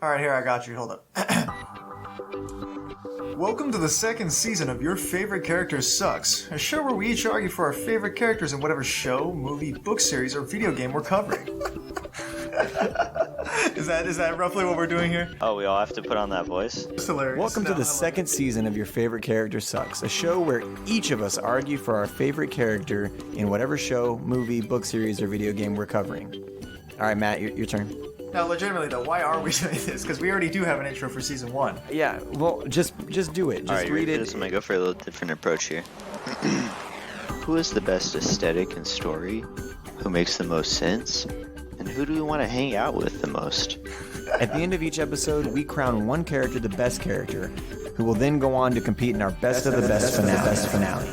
All right, here, I got you. Hold up. Welcome to the second season of Your Favorite Character Sucks, a show where we each argue for our favorite characters in whatever show, movie, book series, or video game we're covering. Is that roughly what we're doing here? Oh, we all have to put on that voice? It's hilarious. Welcome to the second season of Your Favorite Character Sucks, a show where each of us argue for our favorite character in whatever show, movie, book series, or video game we're covering. All right, Matt, your turn. Now, legitimately though, why are we doing this? Because we already do have an intro for season 1. Yeah, well, just do it. Just Alright, read it. I'm going to go for a little different approach here. Who is the best aesthetic and story? Who makes the most sense? And who do we want to hang out with the most? At the end of each episode, we crown one character the best character, who will then go on to compete in our best of the best finale.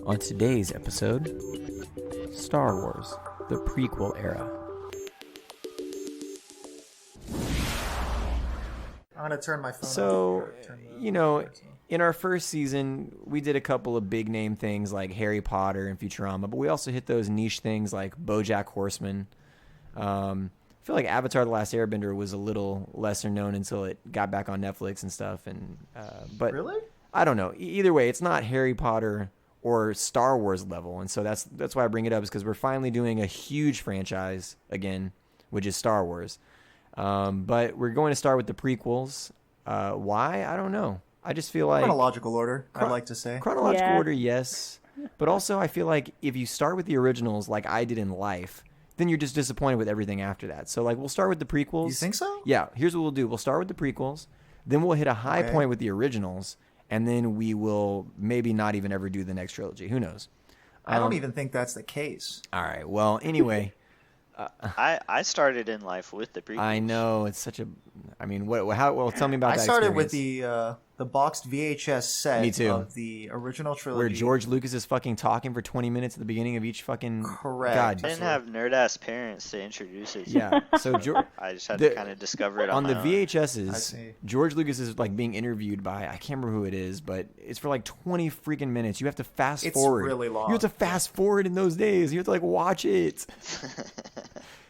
On today's episode, Star Wars, the Prequel Era. I'm gonna turn my phone So, off. in our first season, we did a couple of big name things like Harry Potter and Futurama, but we also hit those niche things like BoJack Horseman. I feel like Avatar: The Last Airbender was a little lesser known until it got back on Netflix and stuff. But Really? I don't know. Either way, it's not Harry Potter or Star Wars level, and so that's why I bring it up, is because we're finally doing a huge franchise again, which is Star Wars. But we're going to start with the prequels. Why? I don't know. I just feel like Chronological order, I'd like to say. chronological order, yes, but also I feel like if you start with the originals, like I did in life, then you're just disappointed with everything after that. So like we'll start with the prequels. You think so? Yeah. Here's what we'll do. We'll start with the prequels, then we'll hit a high point with the originals, and then we will maybe not even ever do the next trilogy. Who knows? I don't even think that's the case. All right. Well, anyway. I started in life with the prequels. I know it's such a. I mean, well, tell me about that. I started with experience. the boxed VHS set Me too. of the original trilogy. Where George Lucas is fucking talking for 20 minutes at the beginning of each fucking. Correct. God. I didn't have nerd-ass parents to introduce it to. Yeah. So I just had to kind of discover it on the my own. I VHSs. see. George Lucas is like being interviewed by, I can't remember who it is, but it's for like 20 freaking minutes. You have to fast forward. It's really long. You have to fast forward in those days. You have to like watch it.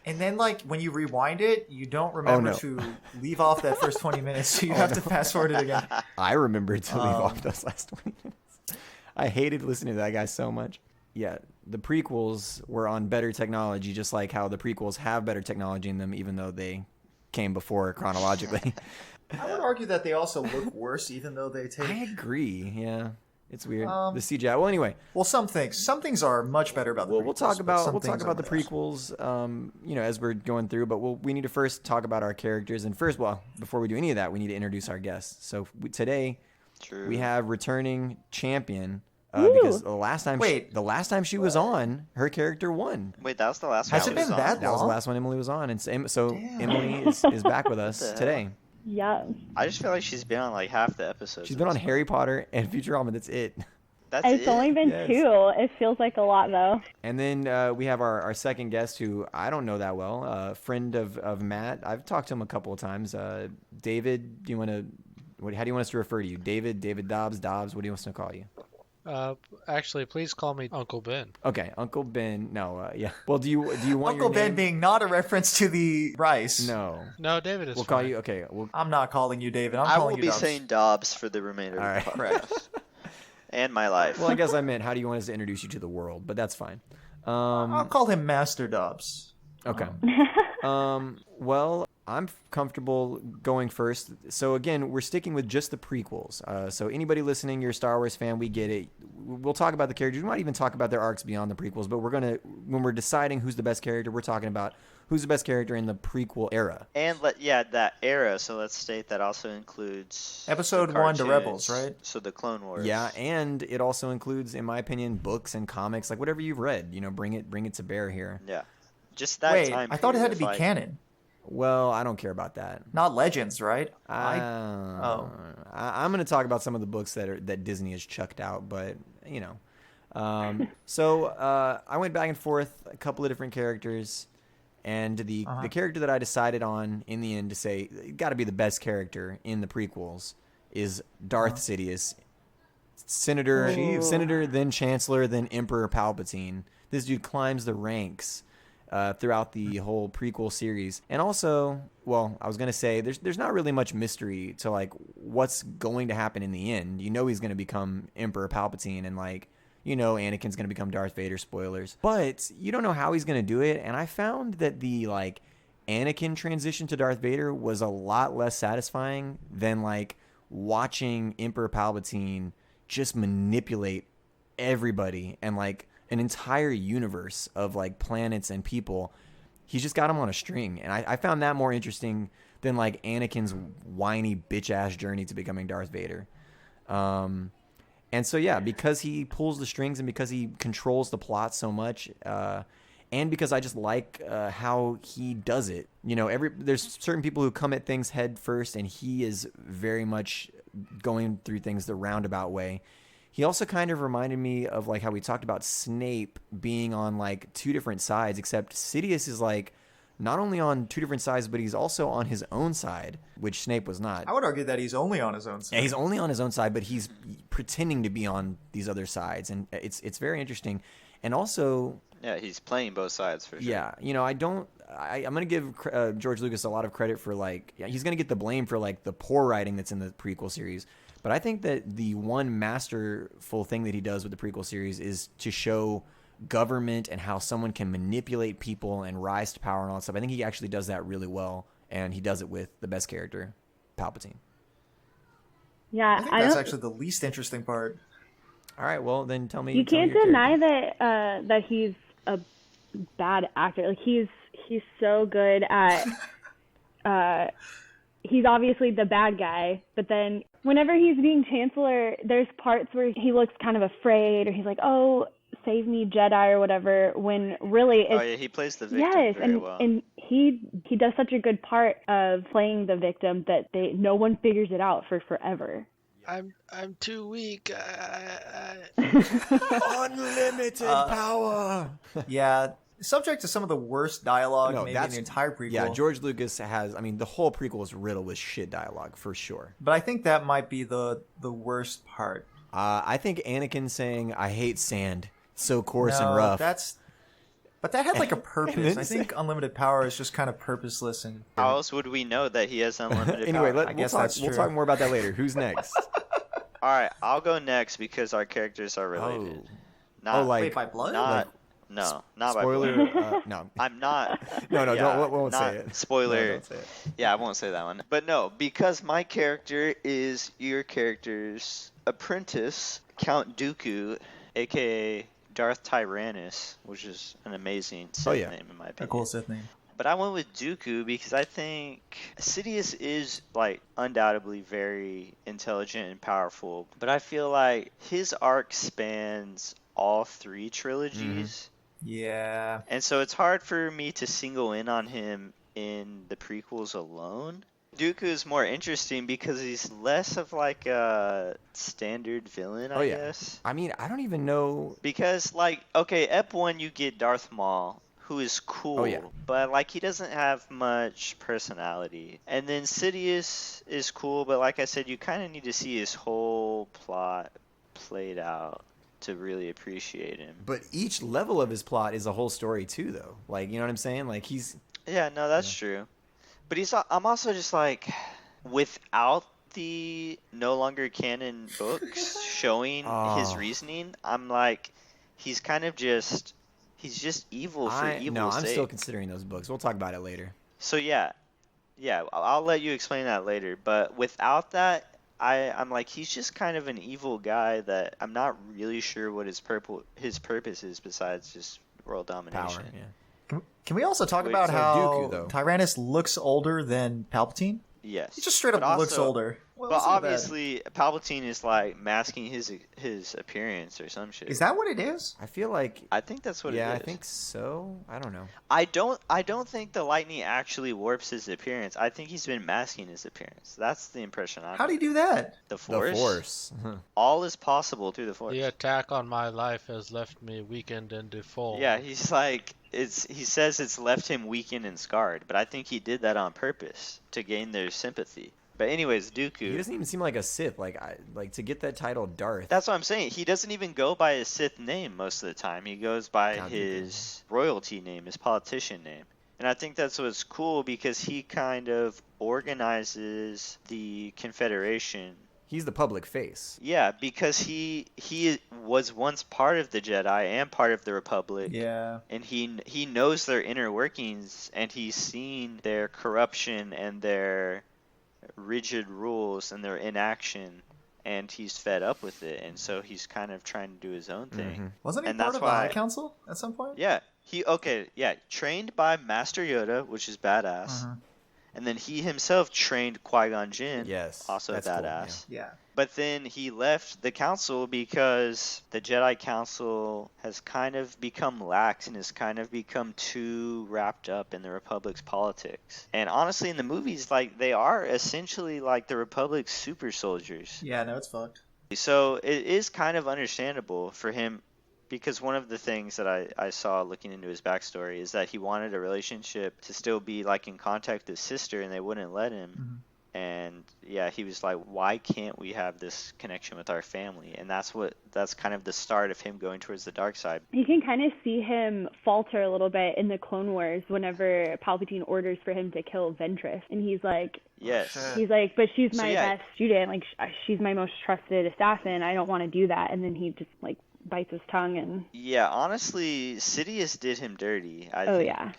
And then, like, when you rewind it, you don't remember to leave off that first 20 minutes, so you have to fast forward it again. I remember to leave off those last 20 minutes. I hated listening to that guy so much. Yeah, the prequels were on better technology, just like how the prequels have better technology in them, even though they came before chronologically. I would argue that they also look worse, even though they take... I agree, yeah. It's weird. The CGI. Well, anyway. Well, some things are much better about the prequels. We'll talk about the worse. prequels, as we're going through. But we need to first talk about our characters. And first, before we do any of that, we need to introduce our guests. So today, we have returning champion. Because the last time she was on, her character won. Wait, that was the last one. Has it been that long? That was the last one Emily was on, and so Emily is back with us today. Yeah. I just feel like she's been on like half the episodes. She's been on Harry Potter and Futurama. That's it. It's only been 2. It feels like a lot, though. And then we have our second guest, who I don't know that well, friend of Matt. I've talked to him a couple of times. David, do you want to? How do you want us to refer to you? David Dobbs. What do you want us to call you? Actually, please call me Uncle Ben. Okay, Uncle Ben. No, yeah. Well, do you want Uncle your Ben name? being not a reference to the rice? No, David is. We'll fine. call you. Okay, I'm not calling you David. I calling will you be Dobbs. saying Dobbs for the remainder of the podcast. And my life. Well, I guess I meant, how do you want us to introduce you to the world? But that's fine. I'll call him Master Dobbs. Okay. Well, I'm comfortable going first. So again, we're sticking with just the prequels. So anybody listening, you're a Star Wars fan, we get it. We'll talk about the characters. We might even talk about their arcs beyond the prequels, but when we're deciding who's the best character, we're talking about who's the best character in the prequel era. And that era, so let's state that also includes Episode 1 to Rebels, right? So the Clone Wars. Yeah, and it also includes, in my opinion, books and comics, like whatever you've read, bring it to bear here. Yeah. Just that Wait, time I thought it had to period be of, canon. Well, I don't care about that. Not Legends, right? I'm going to talk about some of the books that Disney has chucked out, but So I went back and forth a couple of different characters, and the character that I decided on in the end to say got to be the best character in the prequels is Darth Sidious, Senator, then Chancellor, then Emperor Palpatine. this dude climbs the ranks throughout the whole prequel series. And also, well, I was going to say, there's not really much mystery to, like, what's going to happen in the end. You know he's going to become Emperor Palpatine, and, like, you know Anakin's going to become Darth Vader, spoilers. But you don't know how he's going to do it, and I found that the, like, Anakin transition to Darth Vader was a lot less satisfying than, like, watching Emperor Palpatine just manipulate everybody and, like, an entire universe of, like, planets and people. He's just got him on a string, and I found that more interesting than, like, Anakin's whiny bitch-ass journey to becoming Darth Vader. And so, yeah, because he pulls the strings and because he controls the plot so much, and because I just like how he does it. You know, there's certain people who come at things head first, and he is very much going through things the roundabout way. He also kind of reminded me of, like, how we talked about Snape being on, like, two different sides, except Sidious is, like, not only on two different sides, but he's also on his own side, which Snape was not. I would argue that he's only on his own side. Yeah, he's only on his own side, but he's pretending to be on these other sides, and it's very interesting. And also... Yeah, he's playing both sides for sure. Yeah, you know, I'm going to give George Lucas a lot of credit for, like, he's going to get the blame for, like, the poor writing that's in the prequel series. But I think that the one masterful thing that he does with the prequel series is to show government and how someone can manipulate people and rise to power and all that stuff. I think he actually does that really well, and he does it with the best character, Palpatine. Yeah, I think that's actually the least interesting part. All right, well, then tell me. You can't deny that he's a bad actor. Like, he's so good at... he's obviously the bad guy, but then whenever he's being Chancellor, there's parts where he looks kind of afraid, or he's like, "Oh, save me, Jedi," or whatever. When really, it's, oh yeah, he plays the victim very well. And he does such a good part of playing the victim that no one figures it out for forever. I'm too weak. Unlimited power. Yeah. Subject to some of the worst dialogue maybe in the entire prequel. Yeah, George Lucas has... I mean, the whole prequel is riddled with shit dialogue, for sure. But I think that might be the worst part. I think Anakin saying, "I hate sand, so coarse and rough." But that had, like, a purpose. I think unlimited power is just kind of purposeless. And how else would we know that he has unlimited anyway, power? we'll talk more about that later. Who's next? All right, I'll go next because our characters are related. Wait, by blood? No, not spoiler, by blood. No. I'm not. No, Yeah, won't say it. Spoiler. No, don't say it. Yeah, I won't say that one. But no, because my character is your character's apprentice, Count Dooku, a.k.a. Darth Tyrannus, which is an amazing Sith name in my opinion. A cool Sith name. But I went with Dooku because I think Sidious is, like, undoubtedly very intelligent and powerful. But I feel like his arc spans all three trilogies. Yeah. And so it's hard for me to single in on him in the prequels alone. Dooku is more interesting because he's less of, like, a standard villain, I guess. I mean, I don't even know... Because, like, okay, Ep 1 you get Darth Maul, who is cool, but, like, he doesn't have much personality. And then Sidious is cool, but like I said, you kind of need to see his whole plot played out to really appreciate him. But each level of his plot is a whole story too, though. Like, you know what I'm saying? Like, he's... Yeah, no, that's true. But I'm also just like, without the no longer canon books showing his reasoning, I'm like, he's kind of just... He's just evil for evil's sake. I'm still considering those books. We'll talk about it later. So yeah, I'll let you explain that later. But without that, I'm like, he's just kind of an evil guy that I'm not really sure what his purpose is besides just world domination. Power, yeah. Can we also talk about how Dooku, Tyrannus looks older than Palpatine? Yes. He just straight up looks older. Well, but obviously, Palpatine is, like, masking his appearance or some shit. Is that what it is? I feel like... I think that's what it is. Yeah, I think so. I don't know. I don't think the lightning actually warps his appearance. I think he's been masking his appearance. That's the impression I have. How do you do that? The Force. The Force. All is possible through the Force. The attack on my life has left me weakened and deformed. Yeah, he's like... He says it's left him weakened and scarred, but I think he did that on purpose to gain their sympathy. But anyways, He Dooku. doesn't even seem like a Sith. Like to get that title Darth. That's what I'm saying. He doesn't even go by his Sith name most of the time. He goes by God, his royalty name, his politician name. And I think that's what's cool because he kind of organizes the Confederation. He's the public face. Yeah, because he was once part of the Jedi and part of the Republic. Yeah. And he knows their inner workings, and he's seen their corruption and their rigid rules and their inaction, and he's fed up with it, and so he's kind of trying to do his own thing. Wasn't he And part that's of the why- High Council at some point? Yeah, trained by Master Yoda, which is badass. And then he himself trained Qui-Gon Jinn, Yes. also that's cool, badass. Yeah. But then he left the council because the Jedi Council has kind of become lax and has kind of become too wrapped up in the Republic's politics. And honestly, in the movies, like, they are essentially like the Republic's super soldiers. Yeah, no, it's fucked. So it is kind of understandable for him, because one of the things that I saw looking into his backstory is that he wanted a relationship to still be like in contact with his sister, and they wouldn't let him. And yeah, he was like, why can't we have this connection with our family? And that's kind of the start of him going towards the dark side. You can kind of see him falter a little bit in the Clone Wars whenever Palpatine orders for him to kill Ventress, and he's like, Yes. he's like, but she's my yeah. best student, like she's my most trusted assassin. I don't want to do that. And then he just like bites his tongue and. Yeah, honestly, Sidious did him dirty. I think. Yeah.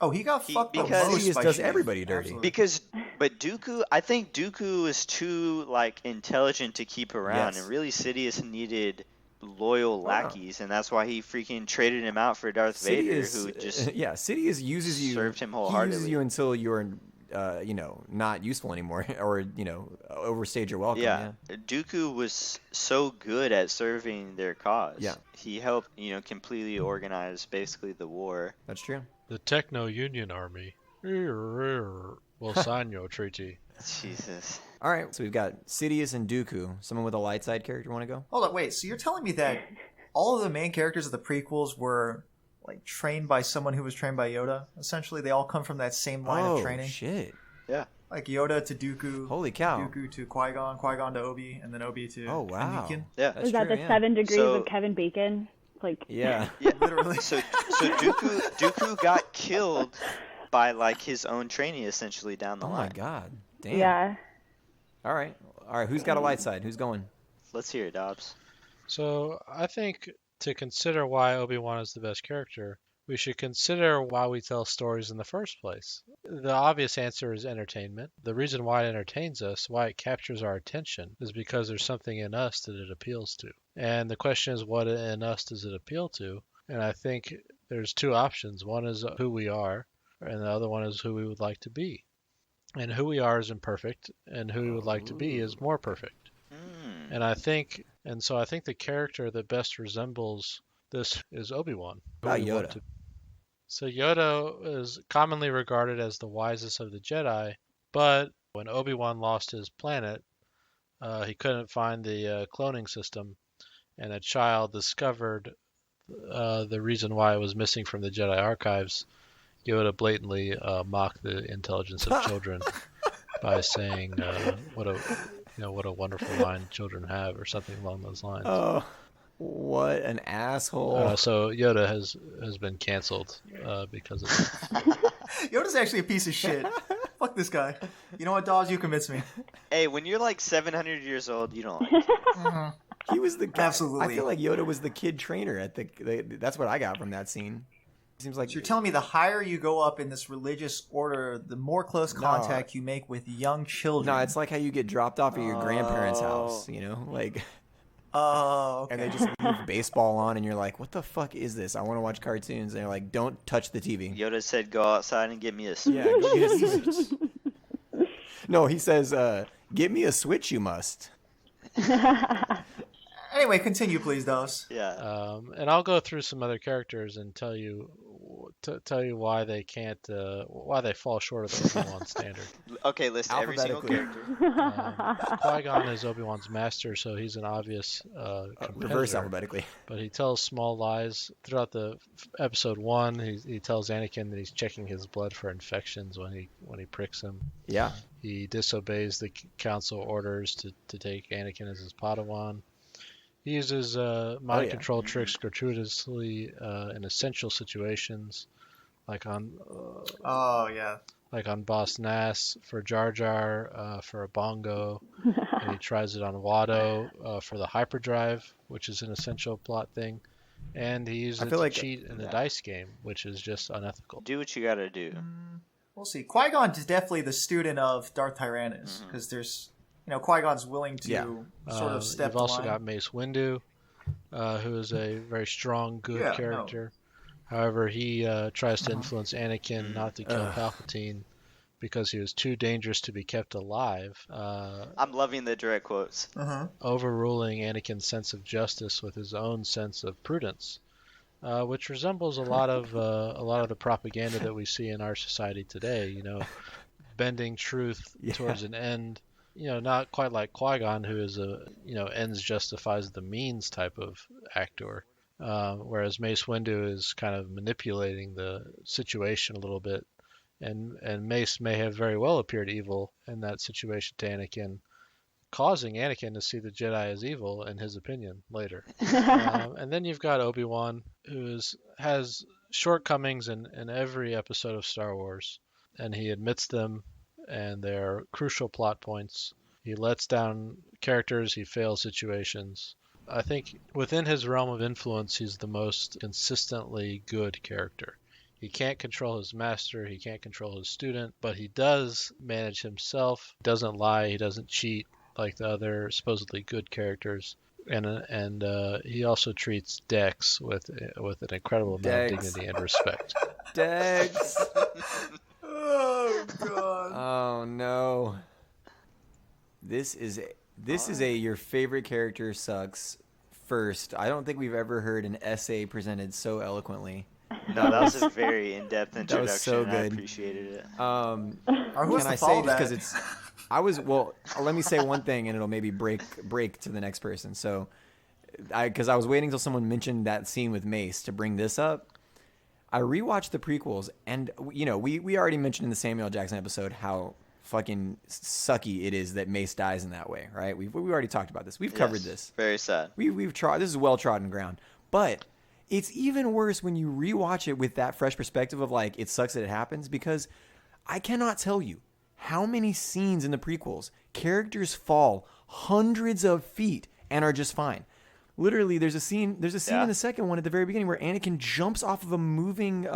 Oh, he got fucked the because- most Sidious by does Shane. everybody dirty. Absolutely. But I think Dooku is too like intelligent to keep around, Yes. and really Sidious needed loyal lackeys, and that's why he freaking traded him out for Darth Vader, who just Sidious uses you. served him He wholeheartedly. uses you until you're, not useful anymore, or overstayed your welcome. Yeah. Dooku was so good at serving their cause. Yeah. He helped, completely organize basically the war. That's true. The Techno-Union Army will sign your treaty. Jesus. All right, so we've got Sidious and Dooku. Someone with a light side character want to go? Hold on, wait. So you're telling me that all of the main characters of the prequels were like trained by someone who was trained by Yoda? Essentially, they all come from that same line of training. Shit! Yeah. Like Yoda to Dooku. Holy cow! Dooku to Qui-Gon, Qui-Gon to Obi, and then Obi to wow. Anakin. Yeah. That's Is that true, the yeah. 7 degrees So- of Kevin Bacon? Like. Yeah. Literally. So Dooku got killed by like his own training essentially down the Oh line. my god! Damn. Yeah. All right. Who's got a light side? Who's going? Let's hear it, Dobbs. So I think to consider why Obi-Wan is the best character, we should consider why we tell stories in the first place. The obvious answer is entertainment. The reason why it entertains us, why it captures our attention, is because there's something in us that it appeals to. And the question is, what in us does it appeal to? And I think there's two options. One is who we are, and the other one is who we would like to be. And who we are is imperfect, and who we would like to be is more perfect. And I think the character that best resembles this is Obi-Wan. About Yoda. So Yoda is commonly regarded as the wisest of the Jedi, but when Obi-Wan lost his planet, he couldn't find the cloning system, and a child discovered the reason why it was missing from the Jedi archives. Yoda blatantly mocked the intelligence of children by saying, "What a wonderful mind children have," or something along those lines. Oh, what an asshole! So Yoda has been canceled because of that. Yoda's actually a piece of shit. Fuck this guy. You know what, Dawes? You convinced me. Hey, when you're like 700 years old, you don't like it. He was the guy. Absolutely. I feel like Yoda was the kid trainer at that's what I got from that scene. Seems like So you're telling me the higher you go up in this religious order, the more close contact you make with young children. No, it's like how you get dropped off at your grandparents' house, like. Oh, okay. And they just leave baseball on, and you're like, "What the fuck is this? I want to watch cartoons." And they're like, "Don't touch the TV." Yoda said, "Go outside and get me a switch." Yeah, go get a switch. No, he says, "Get me a switch, you must." Anyway, continue, please, Dawes. Yeah. And I'll go through some other characters and tell you tell you why they can't, why they fall short of the Obi-Wan standard. Okay, list every single character. Qui-Gon is Obi-Wan's master, so he's an obvious competitor. Reverse alphabetically. But he tells small lies throughout the episode 1. He tells Anakin that he's checking his blood for infections when he pricks him. Yeah. He disobeys the council orders to take Anakin as his Padawan. He uses mind control tricks gratuitously in essential situations, like on like on Boss Nass for Jar Jar for a bongo, and he tries it on Watto for the hyperdrive, which is an essential plot thing, and he uses it to cheat in the dice game, which is just unethical. Do what you gotta do. We'll see. Qui-Gon is definitely the student of Darth Tyrannus, because there's, Qui-Gon's willing to sort of step You've also got Mace Windu, who is a very strong, good character. However, he tries to influence Anakin not to kill Palpatine because he was too dangerous to be kept alive. I'm loving the direct quotes. Overruling Anakin's sense of justice with his own sense of prudence, which resembles a lot of the propaganda that we see in our society today. Bending truth towards an end. Not quite like Qui-Gon, who is a ends justifies the means type of actor. Whereas Mace Windu is kind of manipulating the situation a little bit, and Mace may have very well appeared evil in that situation to Anakin, causing Anakin to see the Jedi as evil in his opinion later. And then you've got Obi-Wan, who has shortcomings in every episode of Star Wars, and he admits them, and they're crucial plot points. He lets down characters, he fails situations. I think within his realm of influence, he's the most consistently good character. He can't control his master, he can't control his student, but he does manage himself, doesn't lie, he doesn't cheat like the other supposedly good characters. And he also treats Dex with an incredible amount of dignity and respect. Dex! Oh, God. Oh, no. This is your favorite character sucks first. I don't think we've ever heard an essay presented so eloquently. No, that was a very in-depth introduction. That was so good. I appreciated it. Can I say just because it's... let me say one thing and it'll maybe break to the next person. So, because I was waiting until someone mentioned that scene with Mace to bring this up. I rewatched the prequels, and we already mentioned in the Samuel Jackson episode how fucking sucky it is that Mace dies in that way, right? We already talked about this. We've covered this. Very sad. We've tried. This is well trodden ground, but it's even worse when you rewatch it with that fresh perspective of like it sucks that it happens, because I cannot tell you how many scenes in the prequels characters fall hundreds of feet and are just fine. Literally, there's a scene in the second one at the very beginning where Anakin jumps off of a moving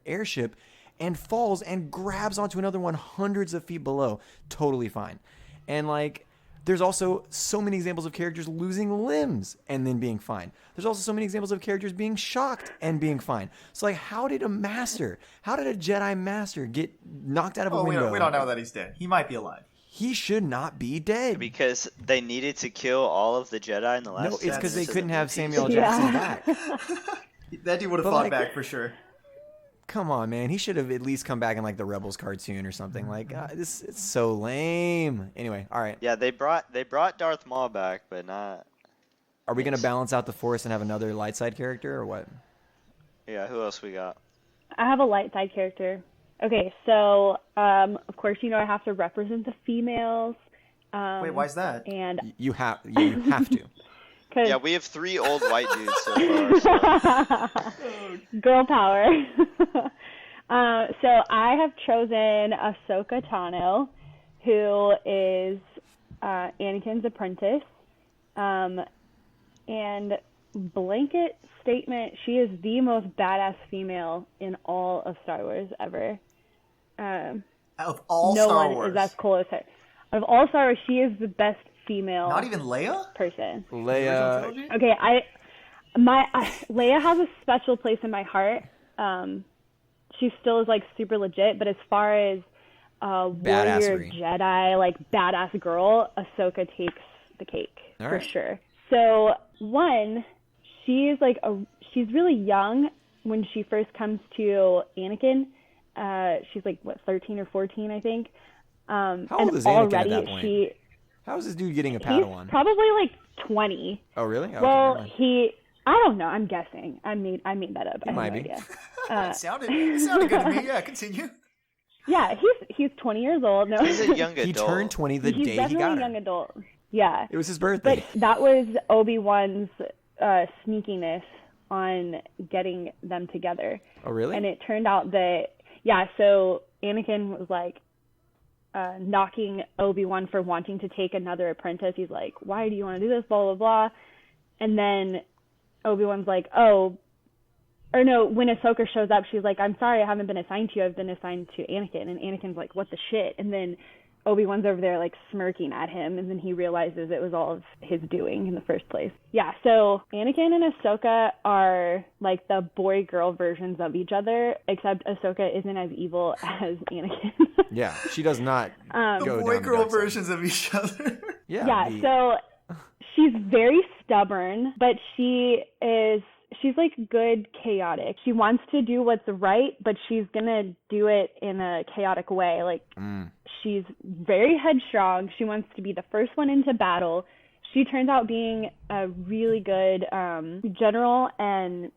airship and falls and grabs onto another one hundreds of feet below. Totally fine. And like, there's also so many examples of characters losing limbs and then being fine. There's also so many examples of characters being shocked and being fine. So like, how did a Jedi master get knocked out of a window? We don't know that he's dead. He might be alive. He should not be dead. Because they needed to kill all of the Jedi in the last. No, it's because they couldn't have Samuel Jackson back. That dude would have fought back for sure. Come on, man. He should have at least come back in like the Rebels cartoon or something. Like it's so lame. Anyway, all right. Yeah, they brought Darth Maul back, but not. Are we gonna balance out the Force and have another light side character or what? Yeah, who else we got? I have a light side character. Okay, so of course I have to represent the females. Wait, why is that? And you have to. Yeah, we have 3 old white dudes so far. So. Girl power. So I have chosen Ahsoka Tano, who is Anakin's apprentice. And blanket statement, she is the most badass female in all of Star Wars ever. Of all no Star one Wars. is as cool as her. Out of all Star Wars, she is the best female. Not even Leia? Person. Leia. Okay, Leia has a special place in my heart. She still is like super legit, but as far as warrior Jedi, like badass girl, Ahsoka takes the cake for sure. So she's really young when she first comes to Anakin, she's like, what, 13 or 14, I think. How old is Anakin at that point? How is this dude getting a Padawan? He's probably like 20. Oh, really? Okay, well, I don't know. I'm guessing. I made that up. I have no idea. It sounded good to me. Yeah, continue. Yeah, he's 20 years old. No, he's a young adult. He turned 20 the day he got her. He's definitely a young adult. Yeah. It was his birthday. But that was Obi-Wan's sneakiness on getting them together. Oh, really? And it turned out that, so Anakin was like knocking Obi-Wan for wanting to take another apprentice. He's like, why do you want to do this? Blah, blah, blah. And then Obi-Wan's like, when Ahsoka shows up, she's like, I'm sorry, I haven't been assigned to you. I've been assigned to Anakin. And Anakin's like, what the shit? And then Obi-Wan's over there like smirking at him, and then he realizes it was all of his doing in the first place. Yeah, so Anakin and Ahsoka are like the boy-girl versions of each other, except Ahsoka isn't as evil as Anakin. Yeah, she does not go the boy-girl versions of each other. So she's very stubborn, but she's like good chaotic. She wants to do what's right, but she's gonna do it in a chaotic way. Like she's very headstrong. She wants to be the first one into battle. She turns out being a really good general and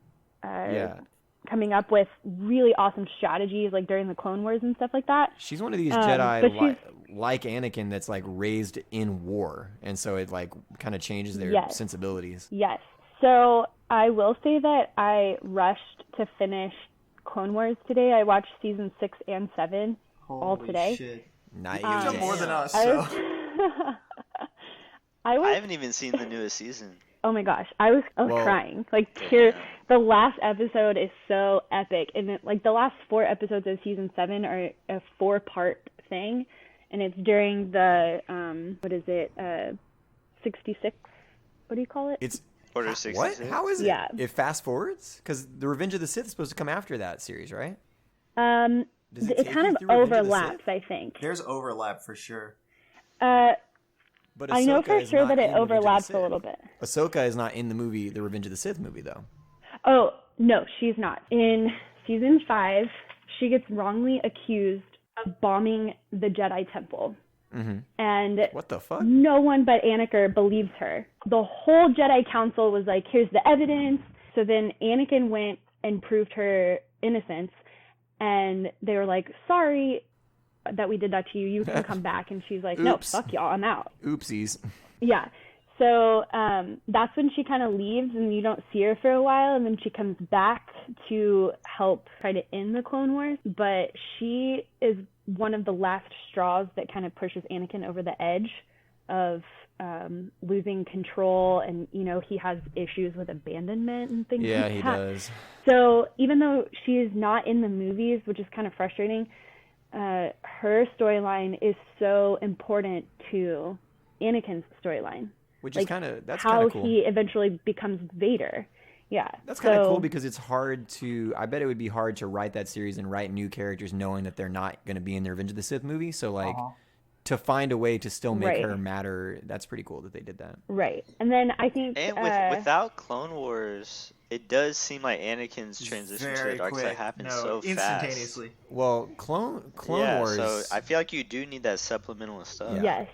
coming up with really awesome strategies, like during the Clone Wars and stuff like that. She's one of these Jedi like Anakin that's like raised in war, and so it like kind of changes their sensibilities. Yes. So I will say that I rushed to finish Clone Wars today. I watched season 6 and 7 all today. Shit. Nice. You've done more than us, so. I haven't even seen the newest season. Oh my gosh, I was crying. Like the last episode is so epic, and like the last 4 episodes of season 7 are a 4-part thing, and it's during the 66. What do you call it? It's Order 66. What? How is it? Yeah. It fast forwards? Because the Revenge of the Sith is supposed to come after that series, right? It kind of overlaps, I think. There's overlap for sure. But I know for sure that it overlaps a little bit. Ahsoka is not in the movie, the Revenge of the Sith movie, though. Oh, no, she's not. In season 5, she gets wrongly accused of bombing the Jedi Temple. Mm-hmm. And what the fuck? No one but Anakin believes her. The whole Jedi Council was like, here's the evidence. So then Anakin went and proved her innocence. And they were like, sorry that we did that to you. You can come back. And she's like, no, fuck y'all, I'm out. Oopsies. Yeah. So that's when she kind of leaves and you don't see her for a while. And then she comes back to help try to end the Clone Wars. But she is one of the last straws that kind of pushes Anakin over the edge of losing control. And, he has issues with abandonment and things like that. Yeah, he does. So even though she is not in the movies, which is kind of frustrating, her storyline is so important to Anakin's storyline. Which is that's how cool. He eventually becomes Vader. Yeah. That's kind of cool because it's hard to, I bet it would be hard to write that series and write new characters knowing that they're not going to be in the Revenge of the Sith movie. So to find a way to still make her matter, that's pretty cool that they did that. Right. And then I think... And without Clone Wars, it does seem like Anakin's transition to the dark side happened so instantaneously. fast. Well, Clone Wars... so I feel like you do need that supplemental stuff. Yeah. Yes.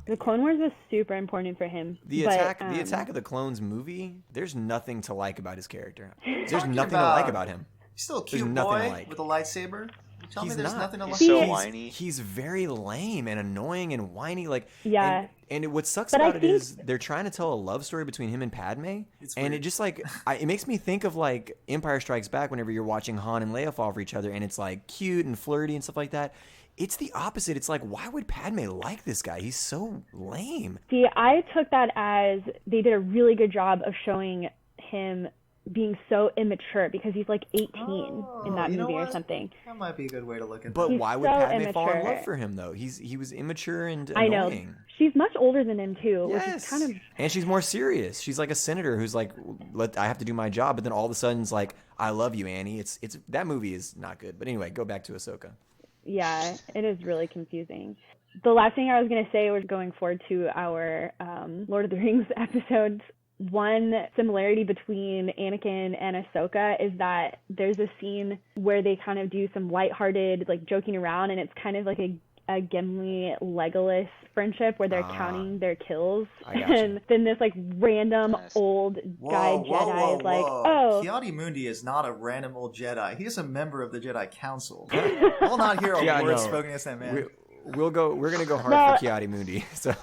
The Clone Wars was super important for him. The Attack of the Clones movie, there's nothing to like about his character. There's nothing to like about him. He's still a cute boy with a lightsaber. Tell me there's nothing to like. He's so whiny. He's very lame and annoying and whiny. And what sucks about it is they're trying to tell a love story between him and Padme. And it just it makes me think of like Empire Strikes Back whenever you're watching Han and Leia fall for each other and it's like cute and flirty and stuff like that. It's the opposite. It's like, why would Padme like this guy? He's so lame. See, I took that as they did a really good job of showing him being so immature because he's like 18 in that movie or something. That might be a good way to look at it. But why would Padme fall in love for him, though? He was immature and annoying. I know. She's much older than him, too. Yes. Which is kind of... And she's more serious. She's like a senator who's like, I have to do my job. But then all of a sudden it's like, I love you, Annie. It's that movie is not good. But anyway, go back to Ahsoka. Yeah, it is really confusing. The last thing I was going to say was going forward to our Lord of the Rings episodes. one similarity between Anakin and Ahsoka is that there's a scene where they kind of do some lighthearted, like, joking around, and it's kind of like a Gimli Legolas friendship where they're counting their kills, and then this like random old guy Jedi is like, oh, Ki-Adi-Mundi is not a random old Jedi. He's a member of the Jedi Council. We'll not hear a word spoken against that man. We're gonna go hard for Ki-Adi-Mundi. So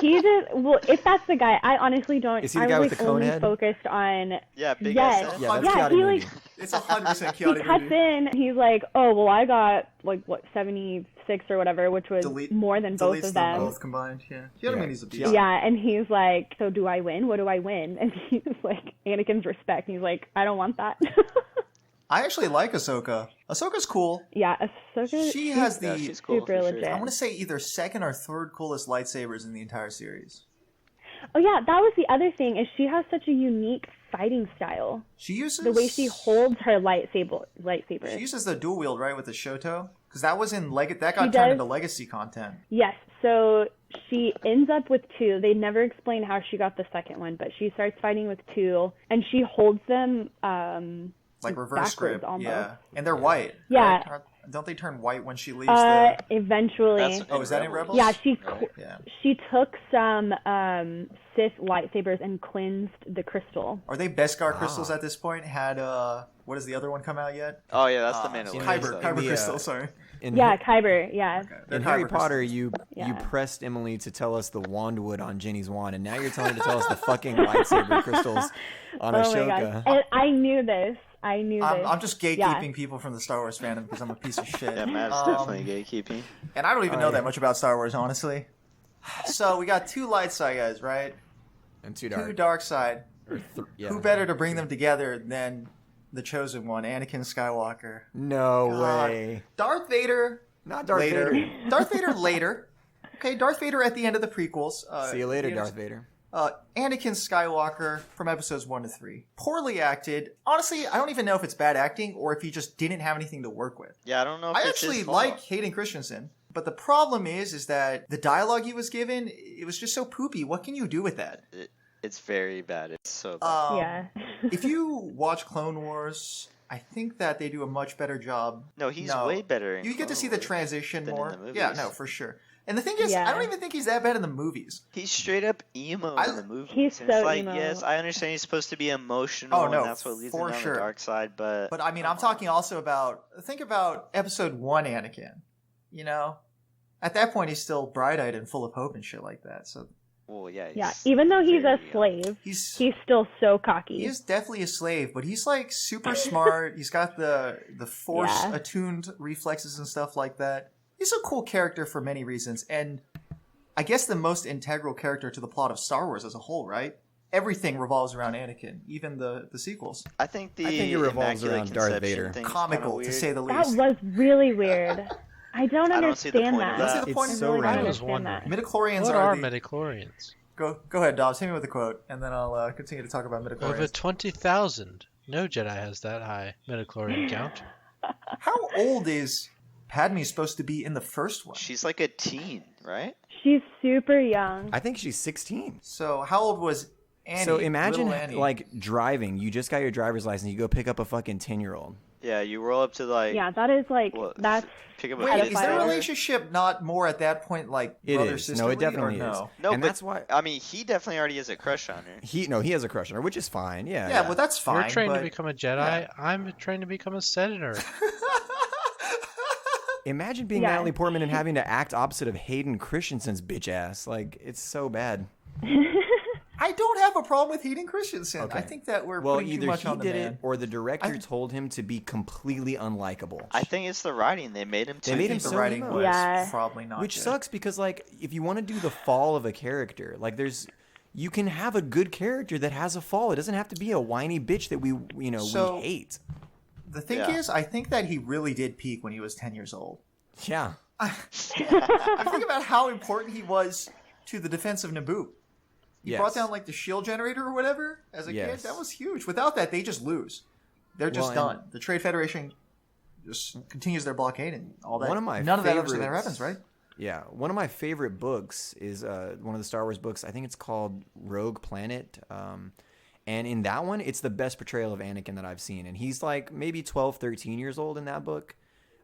he just if that's the guy, I honestly don't. Is he the guy with the cone head? Focused on big yes, he like it's 100% Ki-Adi-Mundi. He cuts in. He's like, oh well, I got like what 76 or whatever, which was more than both of them. Both combined. Yeah, Ki-Adi-Mundi's a beast. Yeah, and he's like, so do I win? What do I win? And he's like, Anakin's respect. And he's like, I don't want that. I actually like Ahsoka. Ahsoka's cool. Yeah, Ahsoka. She has the she's cool, super legit. I want to say either second or third coolest lightsabers in the entire series. Oh yeah, that was the other thing is she has such a unique fighting style. She uses the way she holds her lightsaber. She uses the dual wield, right, with the Shoto, because that was in that got turned into legacy content. Yes, so she ends up with two. They never explain how she got the second one, but she starts fighting with two, and she holds them like reverse grip, almost. Yeah, and they're white. Yeah. Right? Don't they turn white when she leaves? Eventually. Is that in Rebels? Yeah, she took some Sith lightsabers and cleansed the crystal. Are they Beskar crystals at this point? Had what is the other one come out yet? Oh yeah, that's the Mandalorian. Kyber crystal. Sorry. Kyber. Yeah. Okay. In Harry Potter, you pressed Emily to tell us the wand wood on Ginny's wand, and now you're telling her to tell us the fucking lightsaber crystals on Ashoka. My God. And I knew this. I'm just gatekeeping people from the Star Wars fandom because I'm a piece of shit. Yeah, Matt's definitely gatekeeping. And I don't even know that much about Star Wars, honestly. So we got two light side guys, right? And two dark. Two dark side. Who better to bring them together than the chosen one, Anakin Skywalker? No way. Darth Vader. Not Darth Vader. Darth Vader later. Okay, Darth Vader at the end of the prequels. See you later, Darth Vader. Anakin Skywalker from episodes 1 to 3. Poorly acted. Honestly, I don't even know if it's bad acting or if he just didn't have anything to work with. Yeah, I don't know if I it's actually his fault. like Hayden Christensen, but the problem is that the dialogue he was given, it was just so poopy. What can you do with that? It's very bad. It's so bad. If you watch Clone Wars, I think that they do a much better job. No, he's way better. You get to see the transition more. In the movies. Yeah, no, for sure. And the thing is, I don't even think he's that bad in the movies. He's straight up emo in the movies. He's so it's like, emo. yes, I understand he's supposed to be emotional, and that's what leads him down the dark side, but... But, I mean, I'm talking also about... Think about Episode 1 Anakin, you know? At that point, he's still bright-eyed and full of hope and shit like that, so... Well, yeah. Even though he's a slave, he's still so cocky. He is definitely a slave, but he's, like, super smart. He's got the Force-attuned reflexes and stuff like that. He's a cool character for many reasons, and I guess the most integral character to the plot of Star Wars as a whole, right? Everything revolves around Anakin, even the sequels. I think it revolves around Darth Vader. Comical, to say the least. That was really weird. I don't understand that. I don't see the point. It's so random. Midichlorians what are midichlorians? Go ahead, Dobbs. Hit me with a quote, and then I'll continue to talk about midichlorians. Over 20,000. No Jedi has that high midichlorian count. How old is Padme's supposed to be in the first one? She's like a teen, right? She's super young. I think she's 16. So how old was Annie? So imagine Annie? like driving. You just got your driver's license. You go pick up a fucking 10-year-old. Yeah, you roll up to like... Yeah, that is like... that's... Pick up Wait, is their relationship not more at that point like brother-sisterly? No, it definitely is. No, and that's why... I mean, he definitely already has a crush on her. He has a crush on her, which is fine. Yeah, yeah. Well, that's fine. You're trained to become a Jedi. I'm trained to become a senator. Imagine being Natalie Portman and having to act opposite of Hayden Christensen's bitch ass. Like, it's so bad. I don't have a problem with Hayden Christensen. Okay. I think that we're putting too much on the man. Either he did it or the director told him to be completely unlikable. I think it's the writing. They made him too. They made him so writing emo. was probably not Which good. sucks because, like, if you want to do the fall of a character, like, you can have a good character that has a fall. It doesn't have to be a whiny bitch that we hate. The thing is, I think that he really did peak when he was 10 years old. Yeah. I think about how important he was to the defense of Naboo. He brought down like the shield generator or whatever as a kid. That was huge. Without that, they just lose. They're just done. The Trade Federation just continues their blockade and all that. One of my None favorites, of that ever happens, right? Yeah, one of my favorite books is one of the Star Wars books. I think it's called Rogue Planet. And in that one, it's the best portrayal of Anakin that I've seen. And he's like maybe 12, 13 years old in that book.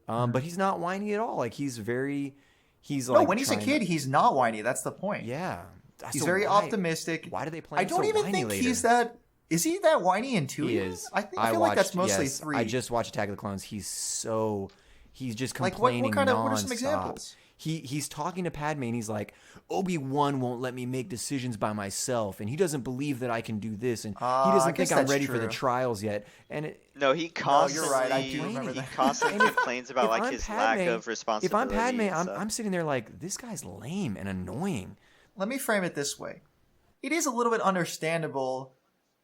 But he's not whiny at all. Like he's like when he's a kid, he's not whiny. That's the point. Yeah. He's very optimistic. Why do they play him I don't so even whiny think later? he's that. Is he that whiny in 2? He is. I feel like that's mostly 3. I just watched Attack of the Clones. He's just complaining what are some nonstop. examples? He's talking to Padme and he's like, Obi-Wan won't let me make decisions by myself, and he doesn't believe that I can do this, and he doesn't think I'm ready for the trials yet. And he constantly, you're right. I do remember that. He constantly complains about like his lack of responsibility. If I'm Padme, I'm sitting there like, this guy's lame and annoying. Let me frame it this way. It is a little bit understandable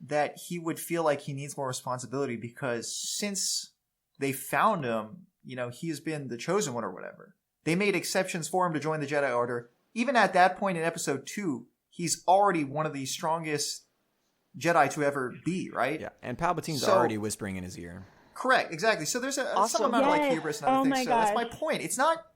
that he would feel like he needs more responsibility because since they found him, he has been the chosen one or whatever. They made exceptions for him to join the Jedi Order. Even at that point in episode 2, he's already one of the strongest Jedi to ever be, right? Yeah, and Palpatine's already whispering in his ear. Correct, exactly. So there's some amount of like hubris and other things. So that's my point. It's not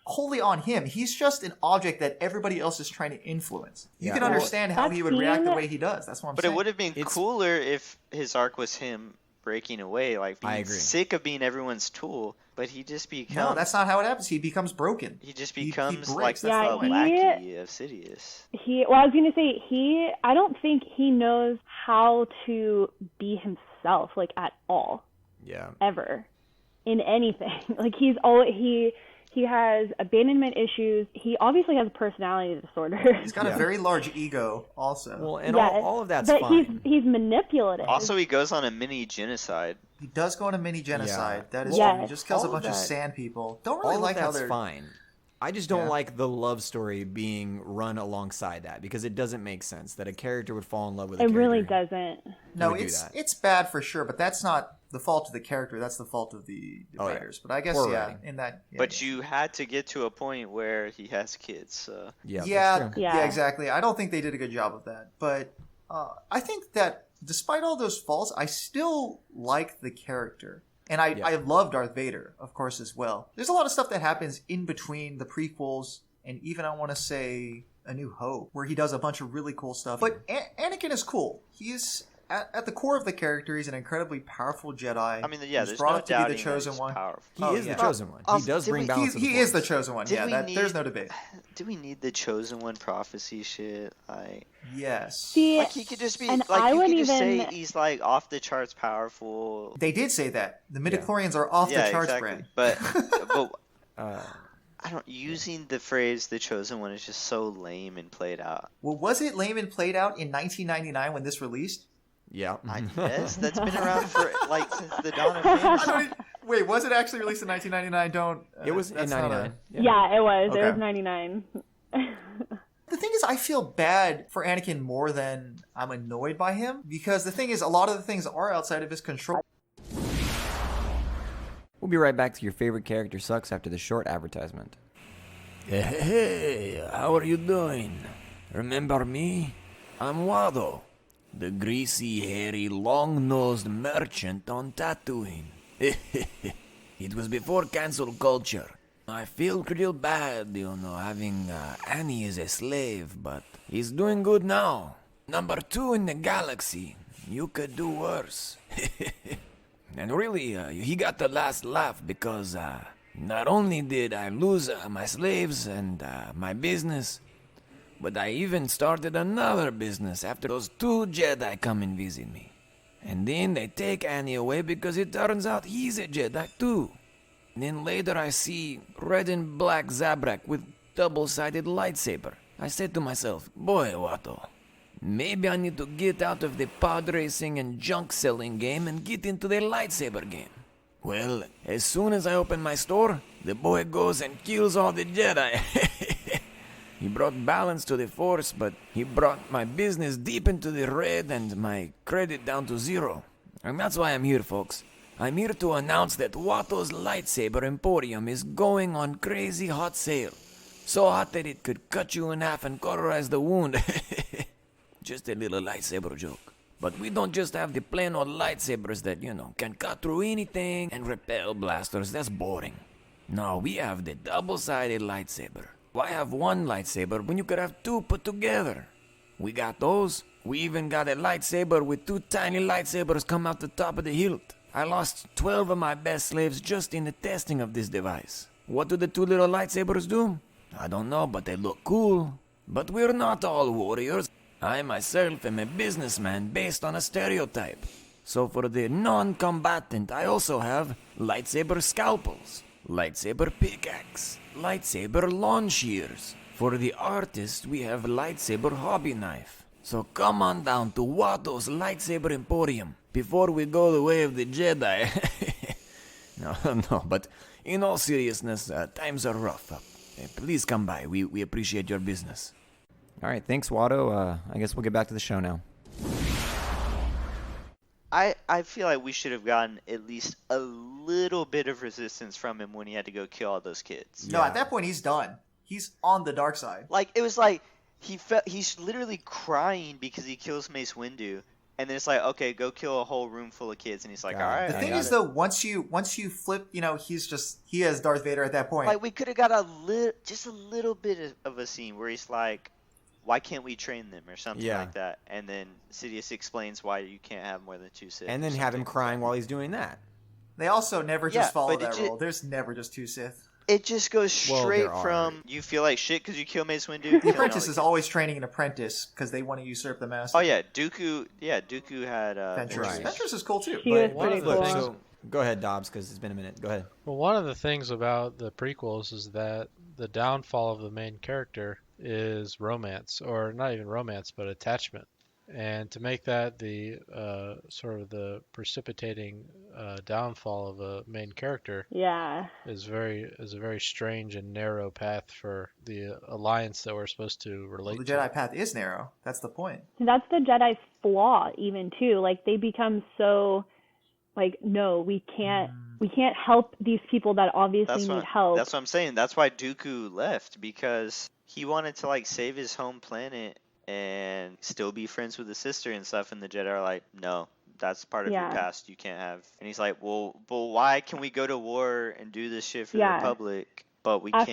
wholly on him. He's just an object that everybody else is trying to influence. You can understand how he would react the way he does. That's what I'm saying. But it would have been cooler if his arc was him breaking away, like being sick of being everyone's tool. But he just becomes... No, that's not how it happens. He becomes broken. He just becomes he like the lackey of Sidious. I was going to say, I don't think he knows how to be himself, like, at all. Yeah. Ever. In anything. Like, he has abandonment issues. He obviously has a personality disorder. He's got a very large ego also. Well, and all of that's fine. He's manipulative. Also, he goes on a mini genocide. He does go on a mini genocide. That is true. He just kills a bunch of sand people. Don't really like how they're... fine. I just don't like the love story being run alongside that because it doesn't make sense that a character would fall in love with a character. It really doesn't. No, it's bad for sure, but that's not the fault of the character. That's the fault of the writers. But I guess, in that... Yeah, but you had to get to a point where he has kids, so... Yeah, exactly. I don't think they did a good job of that. But I think that despite all those faults, I still like the character. And I love Darth Vader, of course, as well. There's a lot of stuff that happens in between the prequels and even, I want to say, A New Hope, where he does a bunch of really cool stuff. But Anakin is cool. He's, at the core of the character, he's an incredibly powerful Jedi. I mean, there's brought no up to be the doubting chosen one. He is the chosen one. He does bring balance to the He is the chosen one, there's no debate. Do we need the chosen one prophecy shit? Yes. See, like he could just be like you could just say he's like off the charts powerful. They did say that. The midichlorians are off the charts, exactly. Bran. I don't using the phrase the chosen one is just so lame and played out. Well, was it lame and played out in 1999 when this released? Yeah. I guess that's been around for like since the dawn of fantasy. Wait, was it actually released in 1999? It was in 99. Yeah, it was. Okay. It was 99. The thing is, I feel bad for Anakin more than I'm annoyed by him, because the thing is, a lot of the things are outside of his control. We'll be right back to your favorite character sucks after the short advertisement. Hey, how are you doing? Remember me? I'm Watto, the greasy, hairy, long-nosed merchant on Tatooine. It was before cancel culture. I feel real bad, having Annie as a slave, but he's doing good now. Number 2 in the galaxy. You could do worse. And really, he got the last laugh because not only did I lose my slaves and my business, but I even started another business after those 2 Jedi come and visit me. And then they take Annie away because it turns out he's a Jedi too. And then later I see red and black Zabrak with double-sided lightsaber. I said to myself, boy, Watto, maybe I need to get out of the pod racing and junk selling game and get into the lightsaber game. Well, as soon as I open my store, the boy goes and kills all the Jedi. He brought balance to the Force, but he brought my business deep into the red and my credit down to 0. And that's why I'm here, folks. I'm here to announce that Watto's Lightsaber Emporium is going on crazy hot sale. So hot that it could cut you in half and cauterize the wound. Just a little lightsaber joke. But we don't just have the plain old lightsabers that, can cut through anything and repel blasters. That's boring. No, we have the double-sided lightsaber. Why have one lightsaber when you could have two put together? We got those. We even got a lightsaber with two tiny lightsabers come out the top of the hilt. I lost 12 of my best slaves just in the testing of this device. What do the two little lightsabers do? I don't know, but they look cool. But we're not all warriors. I myself am a businessman based on a stereotype. So for the non-combatant, I also have lightsaber scalpels, lightsaber pickaxe, lightsaber lawn shears. For the artist, we have lightsaber hobby knife. So come on down to Watto's Lightsaber Emporium before we go the way of the Jedi. No, but in all seriousness, times are rough. Please come by. We appreciate your business. All right, thanks, Watto. I guess we'll get back to the show now. I feel like we should have gotten at least a little bit of resistance from him when he had to go kill all those kids. No, at that point he's done. He's on the dark side. Like, it was like he's literally crying because he kills Mace Windu, and then it's like, okay, go kill a whole room full of kids, and he's like, all right. The thing is, though, once you flip, he has Darth Vader at that point. Like, we could have got just a little bit of a scene where he's like, why can't we train them or something like that? And then Sidious explains why you can't have more than two Sith. And then have him crying while he's doing that. They also never just follow that rule. There's never just two Sith. It just goes straight from you feel like shit because you kill Mace Windu. The apprentice is always training an apprentice because they want to usurp the master. Oh yeah, Dooku had Ventress. Right. Ventress is cool too. She was pretty cool. So, go ahead, Dobbs, because it's been a minute. Go ahead. Well, one of the things about the prequels is that the downfall of the main character is romance, or not even romance, but attachment. And to make that the sort of the precipitating downfall of a main character, is a very strange and narrow path for the alliance that we're supposed to relate the to. Jedi path is narrow. That's the point. That's the Jedi's flaw, even too. Like, they become so, like, no, we can't help these people that obviously need help. That's what I'm saying. That's why Dooku left, because he wanted to like save his home planet and still be friends with his sister and stuff, and the Jedi are like, no, that's part of your past, you can't have. And he's like, well, why can we go to war and do this shit for the Republic, but we can't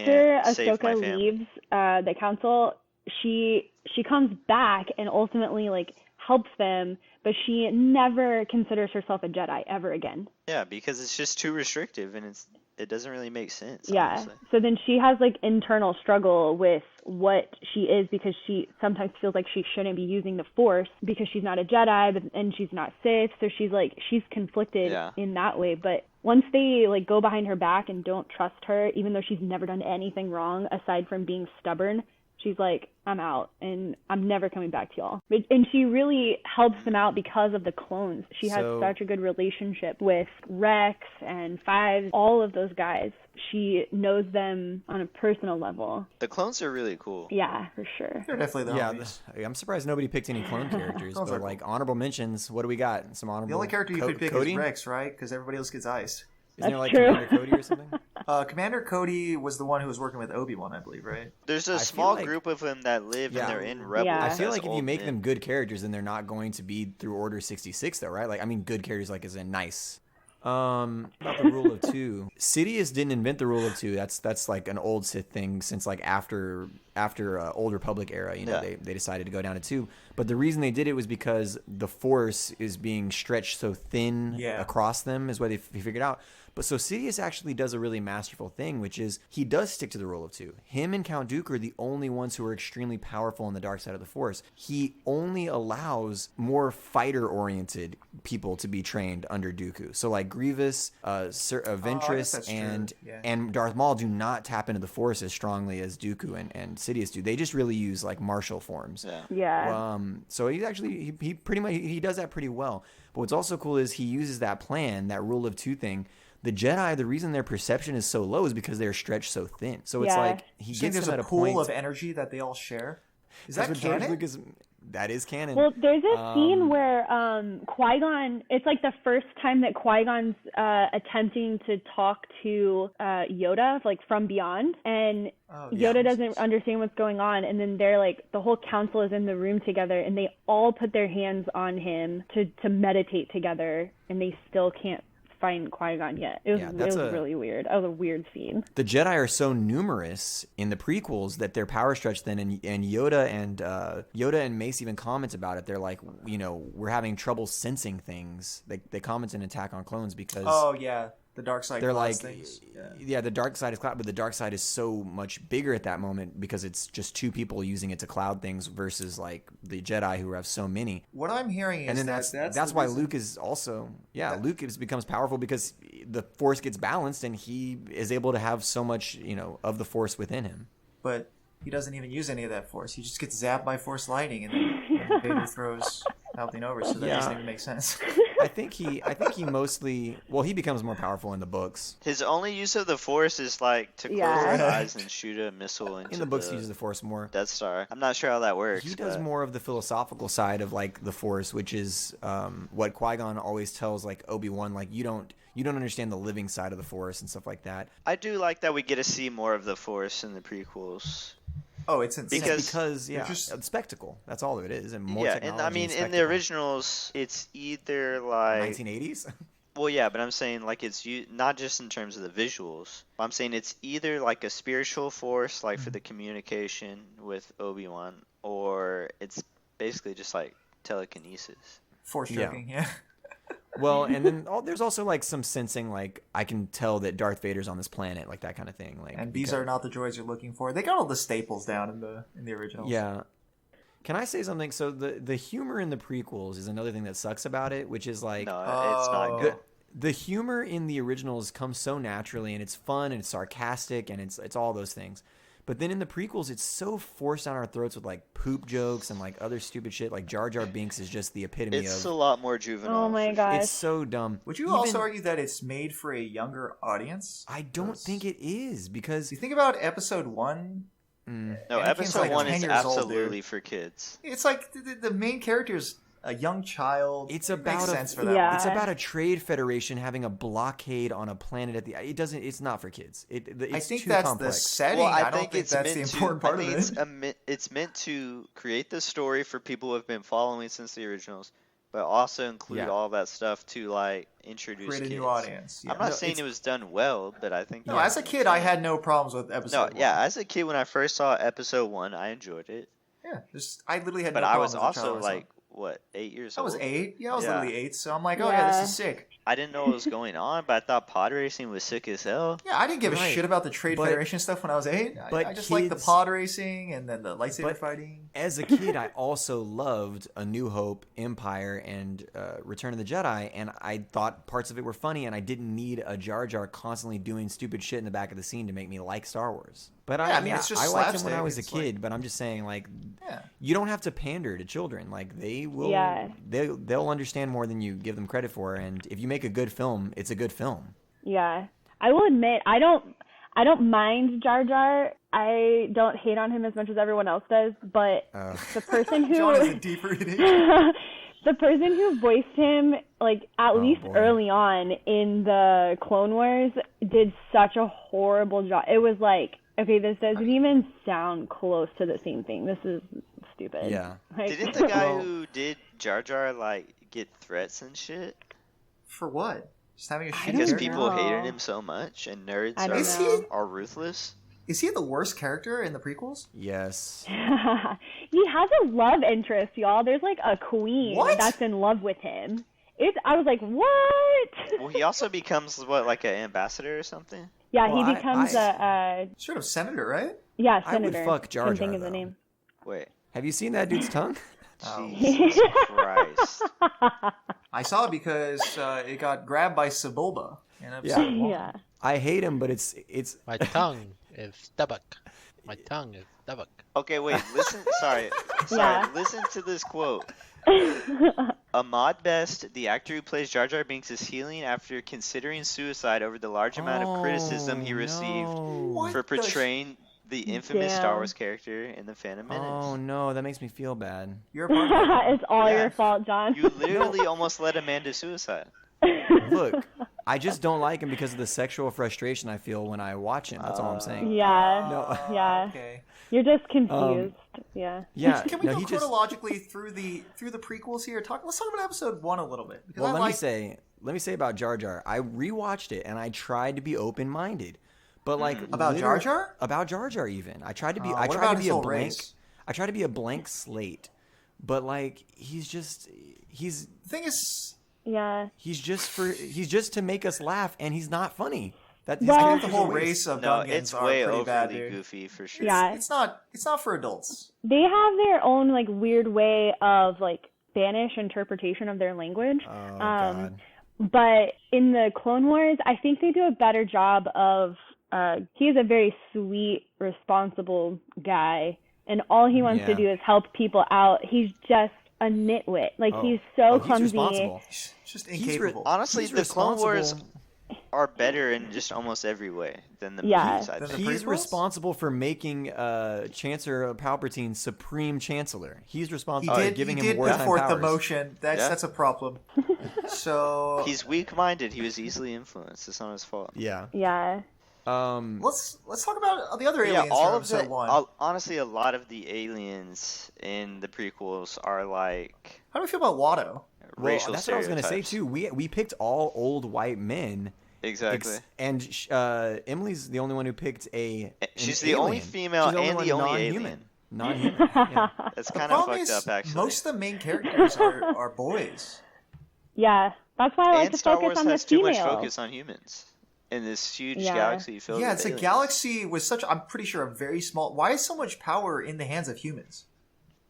save my family? After Ashoka leaves the council, she comes back and ultimately like helps them, but she never considers herself a Jedi ever again. Yeah, because it's just too restrictive, and it doesn't really make sense. Yeah. Honestly. So then she has like internal struggle with what she is, because she sometimes feels like she shouldn't be using the Force because she's not a Jedi, and she's not Sith. So she's conflicted in that way. But once they like go behind her back and don't trust her, even though she's never done anything wrong aside from being stubborn, she's like, I'm out, and I'm never coming back to y'all. And she really helps them out because of the clones. She has such a good relationship with Rex and Fives, all of those guys. She knows them on a personal level. The clones are really cool. Yeah, for sure. They're definitely the homies. I'm surprised nobody picked any clone characters. But like honorable mentions, what do we got? Some honorable. The only character you could pick Cody? is Rex, right? Because everybody else gets iced. Isn't there like true. Commander Cody or something? Commander Cody was the one who was working with Obi-Wan, I believe, right? There's a small group of them that live and they're in Rebels. Yeah. I feel like if you make them good characters, then they're not going to be through Order 66, though, right? Like, I mean, good characters, like, as in nice. About the rule of two. Sidious didn't invent the rule of two. That's like an old Sith thing since like after Old Republic era. You know, they decided to go down to two. But the reason they did it was because the Force is being stretched so thin across them is what they figured out. But so Sidious actually does a really masterful thing, which is he does stick to the rule of two. Him and Count Dooku are the only ones who are extremely powerful on the dark side of the Force. He only allows more fighter-oriented people to be trained under Dooku. So like Grievous, Ventress, and Darth Maul do not tap into the Force as strongly as Dooku and Sidious do. They just really use like martial forms. So he's actually he pretty much he does that pretty well. But what's also cool is he uses that plan, that rule of two thing. The Jedi, the reason their perception is so low is because they're stretched so thin. So it's like he gets them at a point. There's a pool of energy that they all share. Is that canon? That is canon. Well, there's a scene where Qui-Gon, it's like the first time that Qui-Gon's attempting to talk to Yoda, like from beyond, and Yoda doesn't understand what's going on, and then they're like, the whole council is in the room together, and they all put their hands on him to meditate together, and they still can't find Qui-Gon yet. It was really weird. That was a weird scene. The Jedi are so numerous in the prequels that they're power stretched then, and Yoda and Mace even comment about it. They're like, we're having trouble sensing things. They comment in Attack on Clones because the dark side. They're like, things. The dark side is cloud, but the dark side is so much bigger at that moment because it's just two people using it to cloud things versus like the Jedi who have so many. What I'm hearing is that's why Luke is also Luke becomes powerful because the Force gets balanced and he is able to have so much of the Force within him. But he doesn't even use any of that Force. He just gets zapped by Force lightning and then Vader throws Palpatine over. So that doesn't even make sense. I think he mostly he becomes more powerful in the books. His only use of the Force is like to close his eyes and shoot a missile into in the books. He uses the Force more. Death Star. I'm not sure how that works. He does more of the philosophical side of like the Force, which is what Qui-Gon always tells like Obi-Wan, like you don't understand the living side of the Force and stuff like that. I do like that we get to see more of the Force in the prequels. Oh, it's insane. Because it's spectacle. That's all it is. And more technology and I mean, in the originals, it's either like 1980s. Well, yeah, but I'm saying like it's not just in terms of the visuals. I'm saying it's either like a spiritual force, like for the communication with Obi-Wan, or it's basically just like telekinesis. Force choking, yeah. Well, and then there's also like some sensing, like I can tell that Darth Vader's on this planet, like that kind of thing. Like, and these are not the droids you're looking for. They got all the staples down in the original. Yeah. Can I say something? So the humor in the prequels is another thing that sucks about it, which is like no, it's not good. The humor in the originals comes so naturally, and it's fun and it's sarcastic and it's all those things. But then in the prequels, it's so forced down our throats with like poop jokes and like other stupid shit. Like Jar Jar Binks is just the epitome of. It's a lot more juvenile. Oh my god, it's so dumb. Would you also argue that it's made for a younger audience? I don't think it is because you think about Episode 1. No, Episode 1 is absolutely for kids. It's like the main character's a young child. It's about sense for that. It's about a trade federation having a blockade on a planet at the. It doesn't. It's not for kids. It's I think too that's complex. the setting. Well, I don't think that's the important part of it. It's meant to create the story for people who have been following since the originals, but also include all that stuff to like introduce create a kids. new audience. Yeah. I'm not saying it was done well, but I think. No, as a kid, I had no problems with Episode 1. As a kid, when I first saw Episode 1, I enjoyed it. Yeah, I literally had. But no I problems was also like. What, 8 years old? I was 8. Yeah, I was literally 8. So I'm like, this is sick. I didn't know what was going on, but I thought pod racing was sick as hell. Yeah, I didn't give a shit about the Trade Federation stuff when I was 8. I just liked the pod racing and then the lightsaber fighting. As a kid, I also loved A New Hope, Empire, and Return of the Jedi, and I thought parts of it were funny, and I didn't need a Jar Jar constantly doing stupid shit in the back of the scene to make me like Star Wars. But I mean, it's just I liked him when I slapstick. was a kid, like, but I'm just saying, like, you don't have to pander to children. Like, they will, they'll understand more than you give them credit for. And if you make a good film, it's a good film. Yeah, I will admit, I don't mind Jar Jar. I don't hate on him as much as everyone else does. But the person who John is a deep reading. The person who voiced him, like, at least early on in the Clone Wars, did such a horrible job. It was like, okay, this doesn't even sound close to the same thing. This is stupid. Yeah. Like, Didn't the guy who did Jar Jar, like, get threats and shit? For what? Just having a shitty Because character? people hated him so much, and nerds are ruthless. Is he the worst character in the prequels? Yes. he has a love interest, y'all. There's like a queen that's in love with him. I was like, what? Well, he also becomes, what, like an ambassador or something? Yeah, he becomes a... Sort of senator, right? Yeah, senator. I would fuck Jar Jar, think of the name. Wait. Have you seen that dude's tongue? Jesus Christ. I saw it because it got grabbed by Sebulba in episode 1. Yeah. I hate him, but it's... My tongue is stomach. My tongue is stomach. Okay, wait, listen. Sorry, listen to this quote. Ahmad Best, the actor who plays Jar Jar Binks, is healing after considering suicide over the large amount of criticism he received for portraying the infamous Star Wars character in The Phantom Menace. Oh, no, that makes me feel bad. You're a part of it. It's all your fault, John. You literally almost led a man to suicide. Look, I just don't like him because of the sexual frustration I feel when I watch him. That's all I'm saying. Yeah. No. Yeah. Okay. You're just confused. Yeah. Yeah. Can we go chronologically through the prequels here? Let's talk about episode 1 a little bit. Well, let me say, let me say about Jar Jar. I rewatched it and I tried to be open-minded, but like about Jar Jar? About Jar Jar even. I tried to be. I what tried about to be his a whole blank. race? I tried to be a blank slate, but like he's. The thing is, he's just to make us laugh, and he's not funny. That's the whole race of Gungans it's are way pretty overly bad, dude. goofy for sure. Yeah. It's not for adults. They have their own like weird way of like Spanish interpretation of their language. Oh God. But in the Clone Wars, I think they do a better job of. He's a very sweet, responsible guy, and all he wants to do is help people out. He's just a nitwit. Like he's so clumsy. Responsible. He's just incapable. Honestly, the Clone Wars are better in just almost every way than the movies. I think. He's responsible for making Chancellor Palpatine Supreme Chancellor. He's responsible for giving him wartime powers. He did put forth the motion. That's a problem. So he's weak-minded. He was easily influenced. It's not his fault. Yeah. Yeah. Let's talk about the other aliens from episode 1. Honestly, a lot of the aliens in the prequels are like. How do we feel about Watto? Racial that's what I was going to say too. We picked all old white men. Exactly. And Emily's the only one who picked She's the only female and the only alien. Non-human. Yeah. That's kind of fucked up, actually. Most of the main characters are boys. Yeah, that's why I like to Star focus Wars on the has too much female. focus on humans in this huge galaxy filled with it's aliens. a galaxy with such, I'm pretty sure, a very small. Why is so much power in the hands of humans?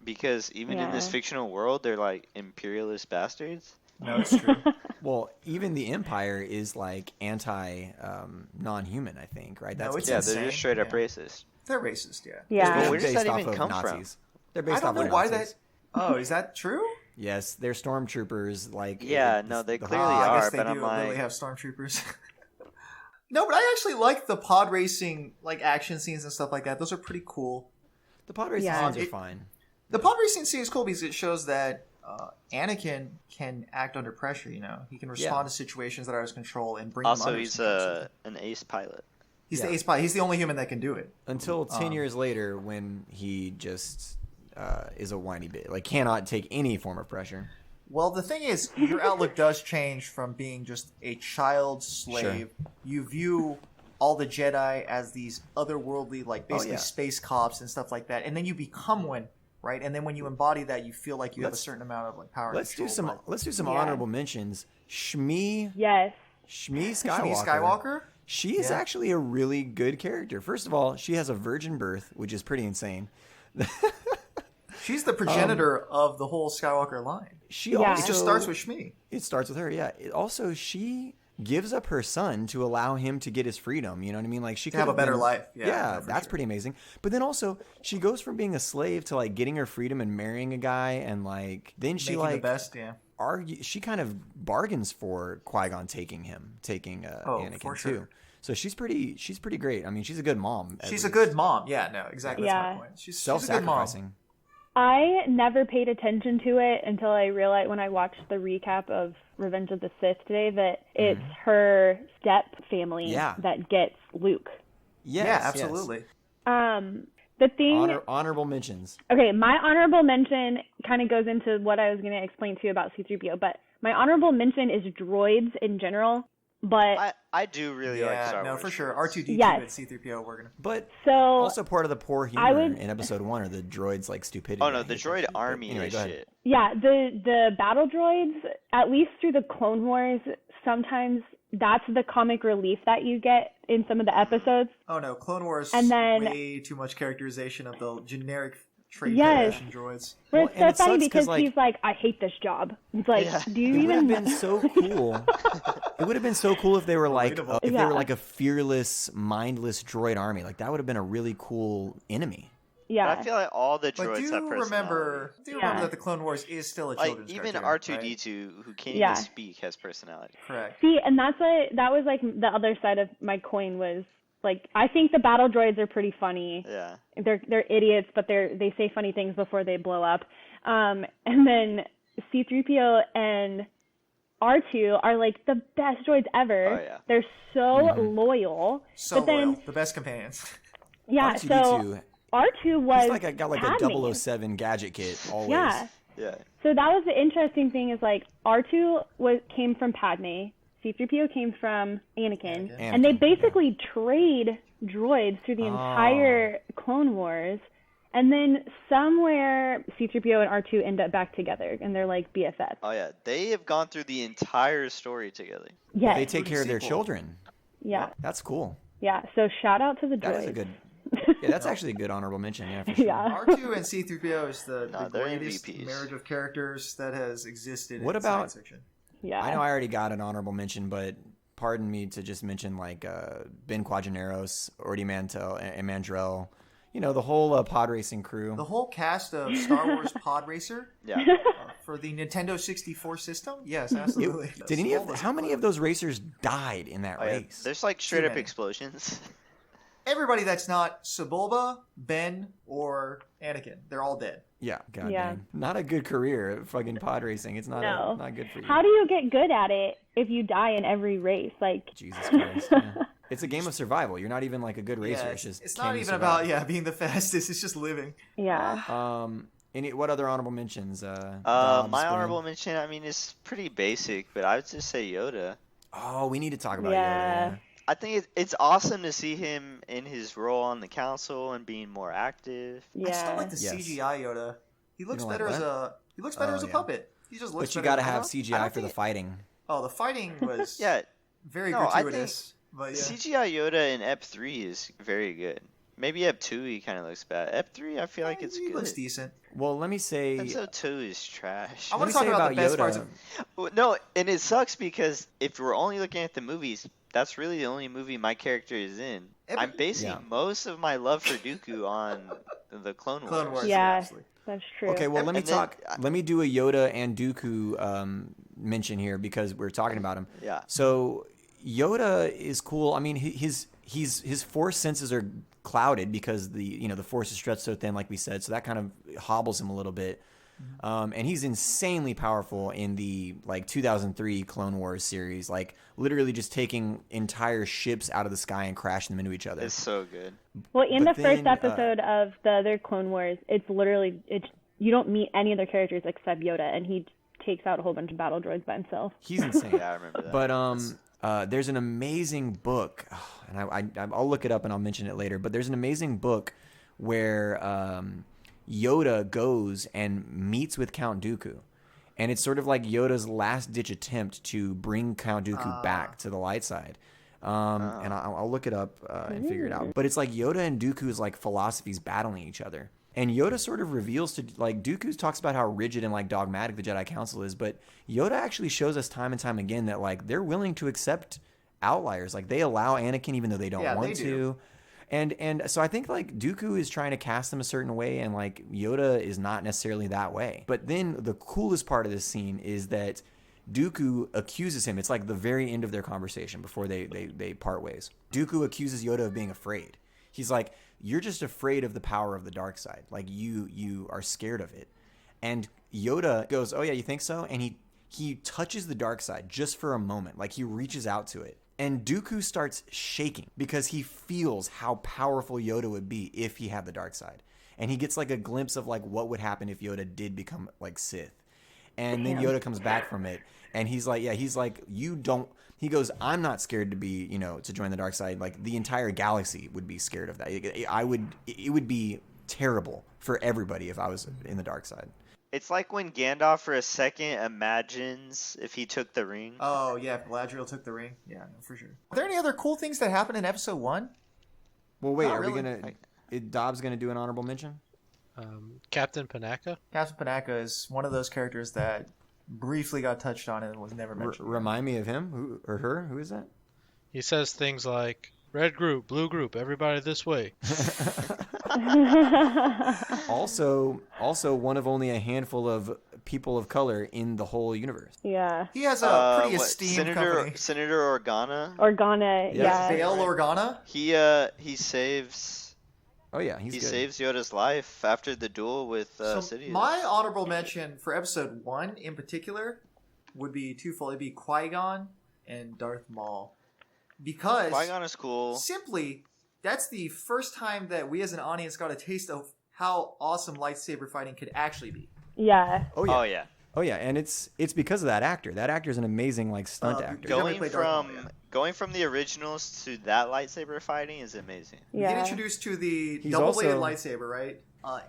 Because even in this fictional world, they're like imperialist bastards. No, it's true. Well, even the Empire is like non-human, I think, right? It's they're insane. just straight up racist. They're racist, yeah. Yeah. But where does that Based even off of come Nazis. from? They're based I don't off know of why Nazis. that. Oh, is that true? Yes, they're stormtroopers. Like They clearly I are. guess they But do I'm really like, have stormtroopers. No, but I actually like the pod racing, like action scenes and stuff like that. Those are pretty cool. The pod racing scenes are fine. The pod racing scene is cool because it shows that Anakin can act under pressure. You know, he can respond to situations that are out of his control and bring them also under he's control. an ace pilot. He's the ace pilot. He's the only human that can do it. Until 10 years later, when he just is a whiny bit, like cannot take any form of pressure. Well, the thing is, your outlook does change from being just a child slave. Sure. You view all the Jedi as these otherworldly, like basically space cops and stuff like that, and then you become one, right? And then when you embody that, you feel like you have a certain amount of like power. Let's do some honorable mentions. Shmi. Yes. Shmi Skywalker. Shmi Skywalker. She is actually a really good character. First of all, she has a virgin birth, which is pretty insane. She's the progenitor of the whole Skywalker line. It just starts with Shmi. It starts with her, yeah. She gives up her son to allow him to get his freedom. You know what I mean? Like she could have a better life. Yeah, that's pretty amazing. But then also, she goes from being a slave to like getting her freedom and marrying a guy, and like then she making like the best, she kind of bargains for Qui-Gon taking Anakin for sure. too. So she's pretty great. I mean, she's a good mom. She's a good mom. Yeah, no, exactly. That's my point. She's self-sacrificing. I never paid attention to it until I realized when I watched the recap of Revenge of the Sith today that it's her step family that gets Luke. Yes, yeah, absolutely. The thing honorable mentions. Okay, my honorable mention kind of goes into what I was going to explain to you about C-3PO, but my honorable mention is droids in general. But I do really like Star Wars. No, for sure. R2D2 and C-3PO we're gonna. But also part of the poor humor in Episode 1 are the droids like stupidity. Oh no, the droid army is shit. Yeah, the battle droids, at least through the Clone Wars, sometimes that's the comic relief that you get in some of the episodes. Oh no, Clone Wars and then way too much characterization of the generic trade Federation droids. Well, it's so funny because he's like, I hate this job. It's like, do you even? It would have been so cool. It would have been so cool if they were like, they were like a fearless, mindless droid army. Like that would have been a really cool enemy. Yeah, but I feel like all the droids have personality. Remember that the Clone Wars is still a children's even cartoon, R2D2, who can't even speak, has personality. Correct. See, and that was like the other side of my coin was. Like, I think the battle droids are pretty funny. Yeah. They're idiots, but they say funny things before they blow up. And then C-3PO and R2 are like the best droids ever. Oh, yeah. They're so loyal. So loyal. The best companions. Yeah, R2D2, so R2 was he's got like Padme. a 007 gadget kit always. Yeah. Yeah. So that was the interesting thing is like R2 came from Padme, C-3PO came from Anakin. And they basically trade droids through the entire Clone Wars. And then somewhere C-3PO and R2 end up back together, and they're like BFFs. Oh yeah, they have gone through the entire story together. Yeah, they take care of their children. Yeah, that's cool. Yeah, so shout out to the droids. That is a good. Yeah, that's actually a good honorable mention. Yeah, for sure. Yeah. R2 and C-3PO is the greatest MVPs. marriage of characters that has existed What in about, science fiction. Yeah. I know I already got an honorable mention, but pardon me to just mention like Ben Quadraneros, Orty Mantel, and Mandrell. You know, the whole pod racing crew. The whole cast of Star Wars Pod Racer. Yeah. For the Nintendo 64 system? Yes, absolutely. How many of those racers died in that race? Yeah. There's like straight up explosions. Everybody that's not Sebulba, Ben, or Anakin. They're all dead. Yeah, goddamn. Not a good career at fucking pod racing. It's not not good for you. How do you get good at it if you die in every race? Like Jesus Christ. Yeah. It's a game of survival. You're not even like a good racer. Yeah, it's not even about being the fastest. It's just living. Yeah. What other honorable mentions? My honorable mention, I mean, it's pretty basic, but I would just say Yoda. Oh, we need to talk about Yoda. I think it's awesome to see him in his role on the council and being more active. Yeah. I just don't like the CGI Yoda. He looks better as a puppet. He just looks. But you got to have CGI for the fighting. Oh, the fighting was very gratuitous. But CGI Yoda in Ep 3 is very good. Maybe Ep 2 he kind of looks bad. Ep 3 I feel like it's good. He looks decent. Well, let me say Episode 2 is trash. I want to talk about the best parts of... No, and it sucks because if we're only looking at the movies, that's really the only movie my character is in. I'm basing most of my love for Dooku on the Clone Wars. Yeah, that's true. Okay, well, let me do a Yoda and Dooku mention here because we're talking about him. Yeah. So Yoda is cool. I mean, his force senses are clouded because the force is stretched so thin, like we said, so that kind of hobbles him a little bit. And he's insanely powerful in the 2003 Clone Wars series, like literally just taking entire ships out of the sky and crashing them into each other. It's so good. Well, in the first episode of the other Clone Wars, it's you don't meet any other characters except Yoda, and he takes out a whole bunch of battle droids by himself. He's insane. Yeah, I remember that. But there's an amazing book, and I'll look it up and I'll mention it later. But there's an amazing book where Yoda goes and meets with Count Dooku, and it's sort of like Yoda's last-ditch attempt to bring Count Dooku back to the light side. And I'll look it up and figure it out. But it's like Yoda and Dooku's philosophies battling each other. And Yoda sort of reveals to, Dooku talks about how rigid and dogmatic the Jedi Council is, but Yoda actually shows us time and time again that they're willing to accept outliers. They allow Anakin even though they don't want to. And so I think Dooku is trying to cast them a certain way, and Yoda is not necessarily that way. But then the coolest part of this scene is that Dooku accuses him. It's the very end of their conversation before they part ways. Dooku accuses Yoda of being afraid. He's like, you're just afraid of the power of the dark side. You are scared of it. And Yoda goes, oh yeah, you think so? And he touches the dark side just for a moment. He reaches out to it. And Dooku starts shaking because he feels how powerful Yoda would be if he had the dark side. And he gets a glimpse of what would happen if Yoda did become Sith. And then Yoda comes back from it. And he's like, you don't... He goes, I'm not scared to be, to join the dark side. The entire galaxy would be scared of that. It would be terrible for everybody if I was in the dark side. It's like when Gandalf for a second imagines if he took the ring. Oh, yeah, if Galadriel took the ring. Yeah, no, for sure. Are there any other cool things that happened in episode 1? Well, wait, we going to... Is Dobbs going to do an honorable mention? Captain Panaka? Captain Panaka is one of those characters that briefly got touched on and was never mentioned. Remind me of him? Who or her? Who is that? He says things like, red group, blue group, everybody this way. Also one of only a handful of people of color in the whole universe. Yeah. He has a pretty esteemed company. Senator Organa? Organa, yeah. Bail Organa? He saves... Oh yeah, he saves Yoda's life after the duel with Sidious. My honorable mention for episode 1 in particular would be twofold. It'd be Qui-Gon and Darth Maul. Because Qui-Gon is cool. Simply, that's the first time that we as an audience got a taste of how awesome lightsaber fighting could actually be. Yeah. Oh yeah. Oh yeah. Oh yeah, and it's because of that actor. That actor is an amazing like stunt actor. Going from the originals to that lightsaber fighting is amazing. You get introduced to the double-bladed lightsaber, right?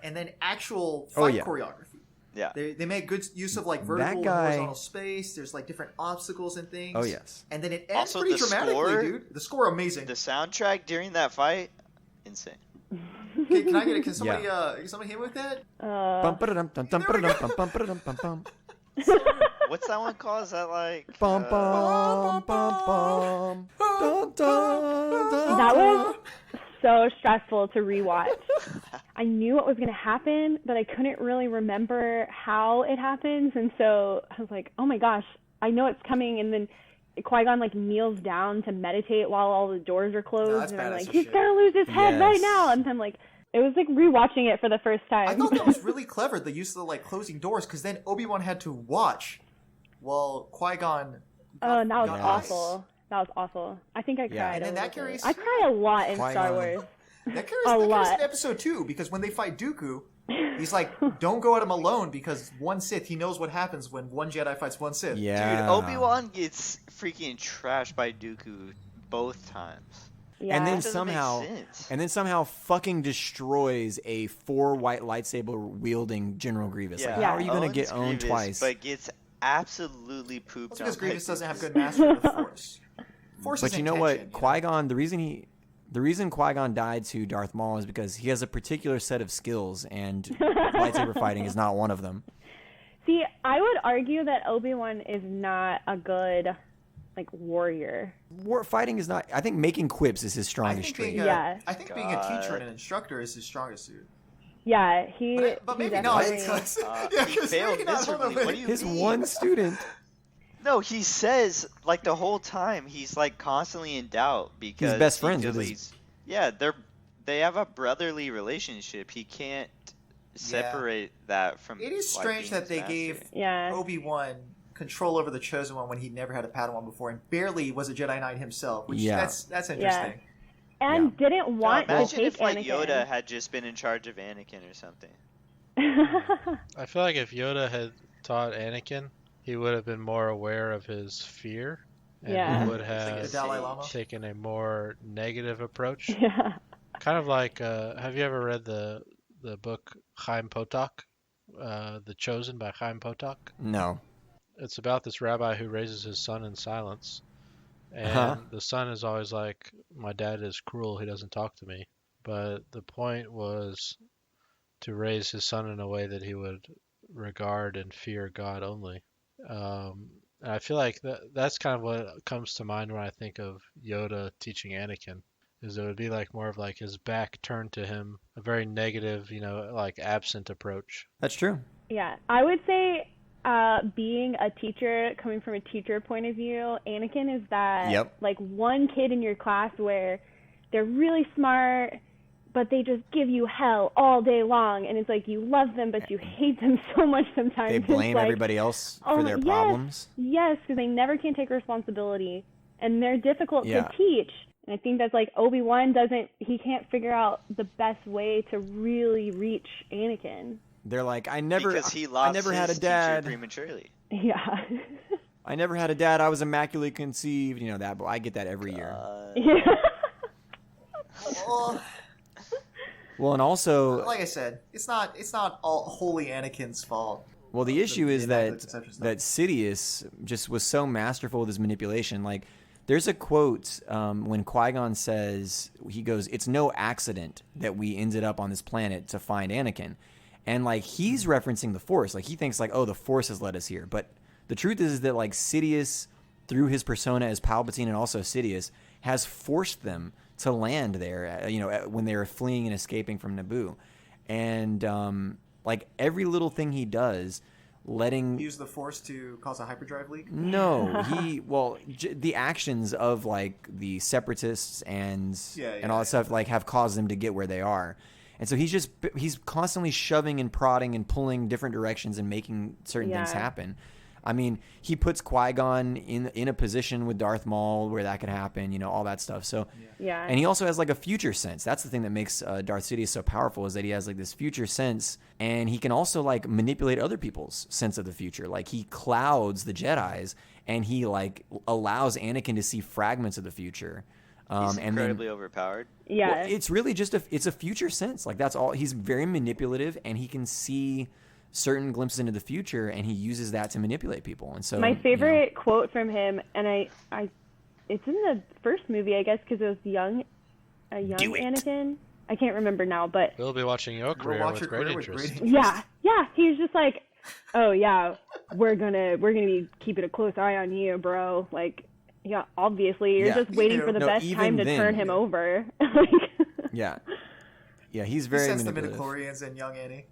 And then actual fight choreography. Yeah. They make good use of like vertical and horizontal space. There's like different obstacles and things. Oh yes. And then it ends pretty dramatically, dude. The score amazing. The soundtrack during that fight, insane. Okay, can somebody somebody hit with that? What's that one called? Is that like That was so stressful to rewatch. I knew what was going to happen, but I couldn't really remember how it happens, and so I was like, "Oh my gosh, I know it's coming!" And then Qui-Gon like kneels down to meditate while all the doors are closed, and I'm like, "He's gonna lose his head right now!" And I'm like, it was like rewatching it for the first time. I thought that was really clever, the use of the like closing doors, because then Obi-Wan had to watch while Qui-Gon. Oh, that was awful. That was awful. I think I cried. And then that carries. I cry a lot in Star Wars. That carries in episode 2, because when they fight Dooku, he's like, don't go at him alone, because one Sith, he knows what happens when one Jedi fights one Sith. Yeah. Dude, Obi-Wan gets freaking trashed by Dooku both times. Yeah. And then somehow fucking destroys a 4 white lightsaber wielding General Grievous. Yeah. Like, how are you going to get owned Grievous, twice? But gets absolutely pooped. That's because Grievous doesn't have good mastery of the Force. But you know what? Qui-Gon, the reason Qui-Gon died to Darth Maul is because he has a particular set of skills, and lightsaber fighting is not one of them. See, I would argue that Obi-Wan is not a good, like, warrior. War fighting is not. I think making quips is his strongest trait. I think being a teacher and an instructor is his strongest suit. Yeah, but maybe not. He failed miserably. What do you His mean? one student. No, he says like the whole time he's like constantly in doubt because he's best friends with his. Yeah, they have a brotherly relationship. He can't separate that from. It is strange that they gave Obi-Wan control over the Chosen One when he never had a Padawan before and barely was a Jedi Knight himself. Which that's interesting. Yeah. And didn't want to imagine take if like Anakin. Yoda had just been in charge of Anakin or something. I feel like if Yoda had taught Anakin, he would have been more aware of his fear, and he would have taken a more negative approach. Yeah. Kind of like, have you ever read the book Chaim Potok, The Chosen by Chaim Potok? No. It's about this rabbi who raises his son in silence. And the son is always like, my dad is cruel, he doesn't talk to me. But the point was to raise his son in a way that he would regard and fear God only. And I feel like that's kind of what comes to mind when I think of Yoda teaching Anakin, is it would be like more of like his back turned to him, a very negative, like absent approach. That's true. Yeah, I would say being a teacher, coming from a teacher point of view, Anakin is that like one kid in your class where they're really smart, but they just give you hell all day long, and it's like you love them, but you hate them so much sometimes. They blame everybody else for their problems. Yes, because they never can take responsibility, and they're difficult to teach. And I think that's like Obi-Wan he can't figure out the best way to really reach Anakin. They're like, I never had a dad prematurely. Yeah. I never had a dad. I was immaculately conceived. That, but I get that every year. Well, and also, like I said, it's not all wholly Anakin's fault. Well, the issue is that Sidious just was so masterful with his manipulation. Like, there's a quote when Qui-Gon says, he goes, "It's no accident that we ended up on this planet to find Anakin." And, like, he's referencing the Force. Like, he thinks, like, oh, the Force has led us here. But the truth is that, like, Sidious, through his persona as Palpatine and also Sidious, has forced them to land there, when they were fleeing and escaping from Naboo. And, like, every little thing he does, use the Force to cause a hyperdrive leak? No, the actions of, like, the Separatists and all that stuff, like, have caused them to get where they are. And so he's constantly shoving and prodding and pulling different directions and making certain things happen. I mean, he puts Qui-Gon in a position with Darth Maul where that could happen, you know, all that stuff. So, Yeah. and he also has like a future sense. That's the thing that makes Darth Sidious so powerful, is that he has like this future sense, and he can also like manipulate other people's sense of the future. Like he clouds the Jedis, and he like allows Anakin to see fragments of the future. He's incredibly overpowered. Yeah. Well, it's really just it's a future sense. Like that's all. He's very manipulative, and he can see certain glimpses into the future, and he uses that to manipulate people. And so my favorite quote from him, and I it's in the first movie, I guess, because it was a young Anakin. I can't remember now, but We'll be watching your career with great interest. yeah, he's just like, oh yeah, we're gonna be keeping a close eye on you, bro. Like, yeah, obviously you're just waiting for the best time to turn him over. Yeah, he's very He sends the manipulative. midichlorians and young Annie.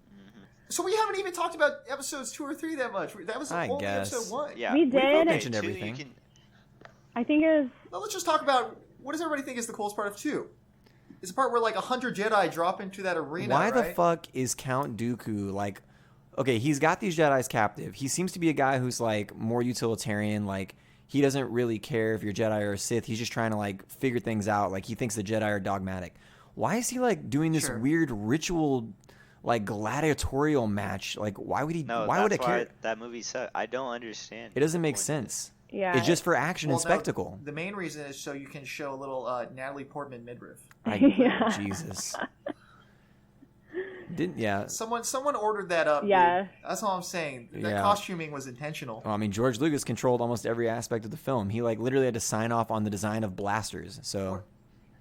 So we haven't even talked about episodes 2 or 3 that much. That was I only guess. episode 1. Yeah, We did. mentioned Two, everything. I think it was. Now let's just talk about, what does everybody think is the coolest part of 2? It's the part where like 100 Jedi drop into that arena. Why the right? fuck is Count Dooku like? Okay, he's got these Jedi's captive. He seems to be a guy who's like more utilitarian. Like he doesn't really care if you're Jedi or a Sith. He's just trying to like figure things out. Like he thinks the Jedi are dogmatic. Why is he like doing this weird ritual, like gladiatorial match? Like why would he? No, why would that's it care? why that movie sucked. I don't understand. It doesn't make the point. sense. Yeah. It's just for action and No, spectacle. the main reason is so you can show a little Natalie Portman midriff. Yeah. Jesus. Someone ordered that up. Yeah. Dude. That's all I'm saying. That Yeah. costuming was intentional. Well, I mean, George Lucas controlled almost every aspect of the film. He like literally had to sign off on the design of blasters. So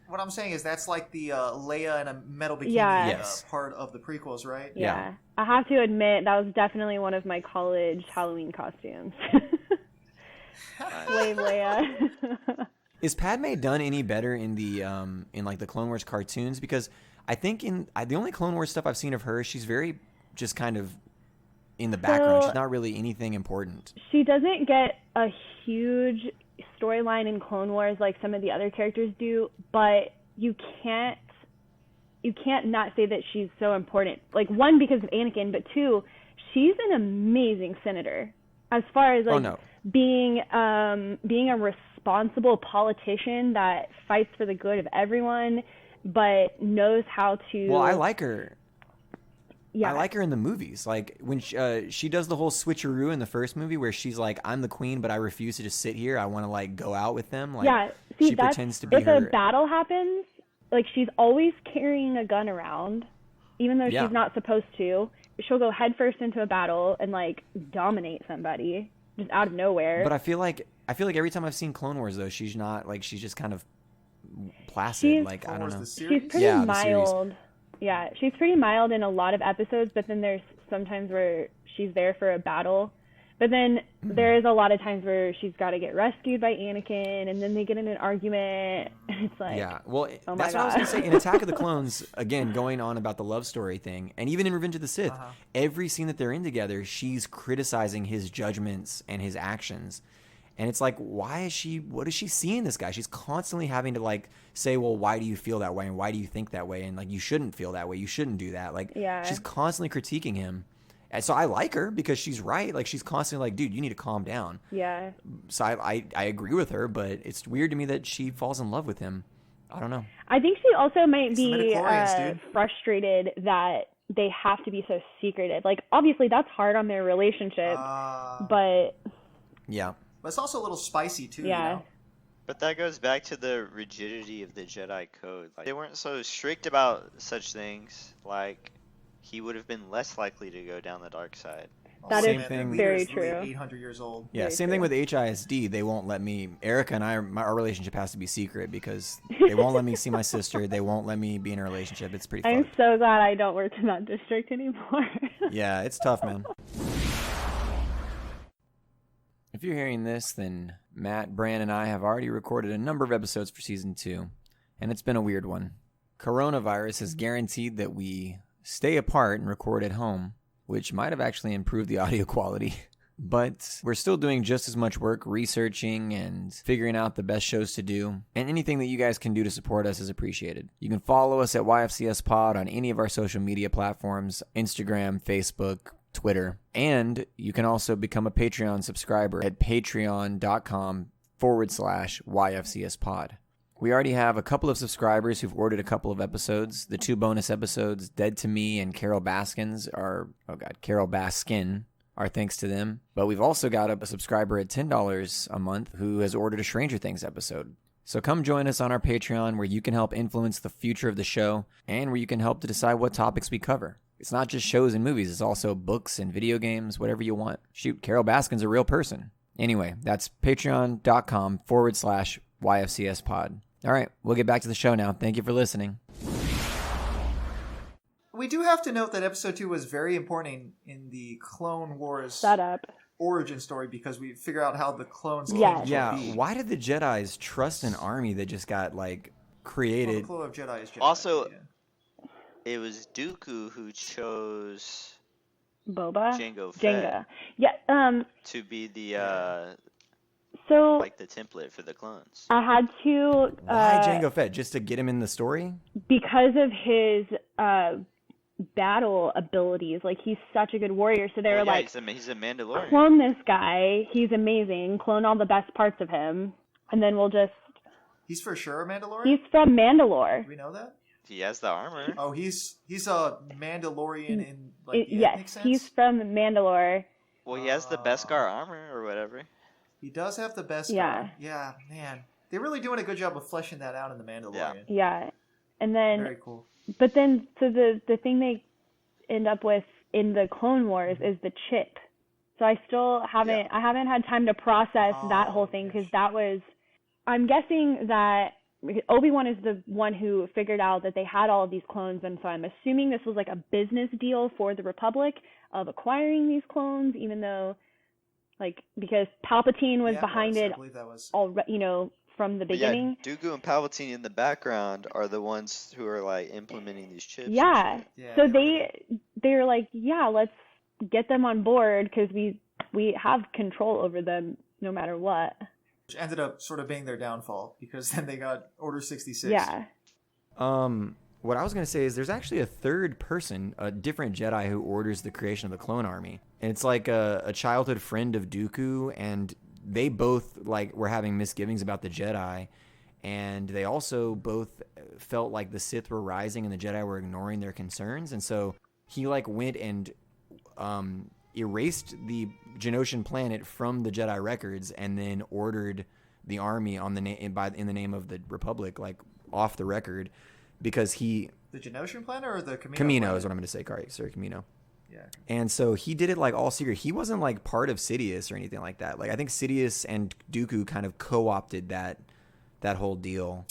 What I'm saying is that's like the Leia in a metal bikini Yeah. Yes. part of the prequels, right? Yeah. I have to admit that was definitely one of my college Halloween costumes. Slave Leia. is Padme done any better in the in like the Clone Wars cartoons? Because I think the only Clone Wars stuff I've seen of her, she's very just kind of in the background. She's not really anything important. She doesn't get a huge storyline in Clone Wars like some of the other characters do, but you can't not say that she's so important. Like, one, because of Anakin, but two, she's an amazing senator. As far as like being a responsible politician that fights for the good of everyone, but knows how to. Well, I like her. Yeah. I like her in the movies. Like when she does the whole switcheroo in the first movie, where she's like, "I'm the queen, but I refuse to just sit here. I want to like go out with them." Like, yeah, see, she pretends to be if her. a battle happens, like she's always carrying a gun around, even though she's not supposed to. She'll go headfirst into a battle and like dominate somebody just out of nowhere. But I feel like every time I've seen Clone Wars though, she's not like, she's just kind of placid. Like I don't know. She's pretty mild. Yeah, she's pretty mild in a lot of episodes, but then there's sometimes where she's there for a battle. But then there is a lot of times where she's got to get rescued by Anakin, and then they get in an argument, and it's like, well, oh that's my what I was God. going to say. In Attack of the Clones, again, going on about the love story thing, and even in Revenge of the Sith, every scene that they're in together, she's criticizing his judgments and his actions. And it's like, what does she see in this guy? She's constantly having to like say, well, why do you feel that way? And why do you think that way? And like, you shouldn't feel that way. You shouldn't do that. Like, she's constantly critiquing him. And so I like her because she's right. Like, she's constantly like, dude, you need to calm down. Yeah. So I agree with her, but it's weird to me that she falls in love with him. I don't know. I think she also might It's the be midichlorians, dude. frustrated that they have to be so secretive. Like, obviously that's hard on their relationship, but yeah. But it's also a little spicy too. Yeah. You know? But that goes back to the rigidity of the Jedi Code. Like, they weren't so strict about such things. Like, he would have been less likely to go down the dark side. that Same is thing. very Leader's literally true. 800 years old. Yeah, Very same true. thing with HISD. They won't let me. Erica and I, our relationship has to be secret because they won't let me see my sister. They won't let me be in a relationship. It's pretty I'm fucked. so glad I don't work in that district anymore. Yeah, it's tough, man. If you're hearing this, then Matt, Bran, and I have already recorded a number of episodes for season 2, and it's been a weird one. Coronavirus has guaranteed that we stay apart and record at home, which might have actually improved the audio quality. But we're still doing just as much work researching and figuring out the best shows to do. And anything that you guys can do to support us is appreciated. You can follow us at YFCS Pod on any of our social media platforms, Instagram, Facebook, Twitter. And you can also become a Patreon subscriber at patreon.com/YFCSpod. We already have a couple of subscribers who've ordered a couple of episodes. The 2 bonus episodes, Dead to Me and Carol Baskin, our thanks to them. But we've also got a subscriber at $10 a month who has ordered a Stranger Things episode. So come join us on our Patreon where you can help influence the future of the show and where you can help to decide what topics we cover. It's not just shows and movies, it's also books and video games, whatever you want. Shoot, Carol Baskin's a real person. Anyway, that's patreon.com/YFCSpod. All right, we'll get back to the show now. Thank you for listening. We do have to note that episode 2 was very important in the Clone Wars setup origin story because we figure out how the clones Yes. came to Yeah, be. why did the Jedis trust an army that just got, created? Well, the Clone of Jedi is Jedi. Also, yeah. it was Dooku who chose Boba Jango Fett Jenga. Yeah. to be the So the template for the clones. I had to Why Jango Fett? Just to get him in the story? because of his battle abilities. Like, he's such a good warrior. So they were like, he's a Mandalorian. clone this guy. He's amazing. Clone all the best parts of him, and then we'll just. He's for sure a Mandalorian? He's from Mandalore. Do we know that? He has the armor. Oh, he's a Mandalorian in the Yes, ethnic sense? he's from Mandalore. Well, he has the Beskar armor or whatever. He does have the best Yeah. guy. Yeah, man. They're really doing a good job of fleshing that out in the Mandalorian. Yeah, and then Very cool. but then so the thing they end up with in the Clone Wars is the chip. So I still haven't I haven't had time to process that whole thing because that was I'm guessing that Obi-Wan is the one who figured out that they had all of these clones, and so I'm assuming this was like a business deal for the Republic of acquiring these clones, even though because Palpatine was behind it I believe that was. already, from the beginning. Yeah, Dooku and Palpatine in the background are the ones who are implementing these chips. and Yeah. shit. Yeah, So yeah. they're like, yeah, let's get them on board because we have control over them no matter what. Which ended up sort of being their downfall because then they got Order 66. Yeah. What I was going to say is there's actually a third person, a different Jedi who orders the creation of the clone army. And it's like a childhood friend of Dooku, and they both were having misgivings about the Jedi, and they also both felt like the Sith were rising and the Jedi were ignoring their concerns. And so he went and erased the Genoshan planet from the Jedi records and then ordered the army in the name of the Republic off the record. Because the Genoshan planet or the Camino? Camino planet? is what I'm going to say. Sorry, Camino. Yeah. And so he did it all secret. He wasn't part of Sidious or anything like that. I think Sidious and Dooku kind of co-opted that whole deal.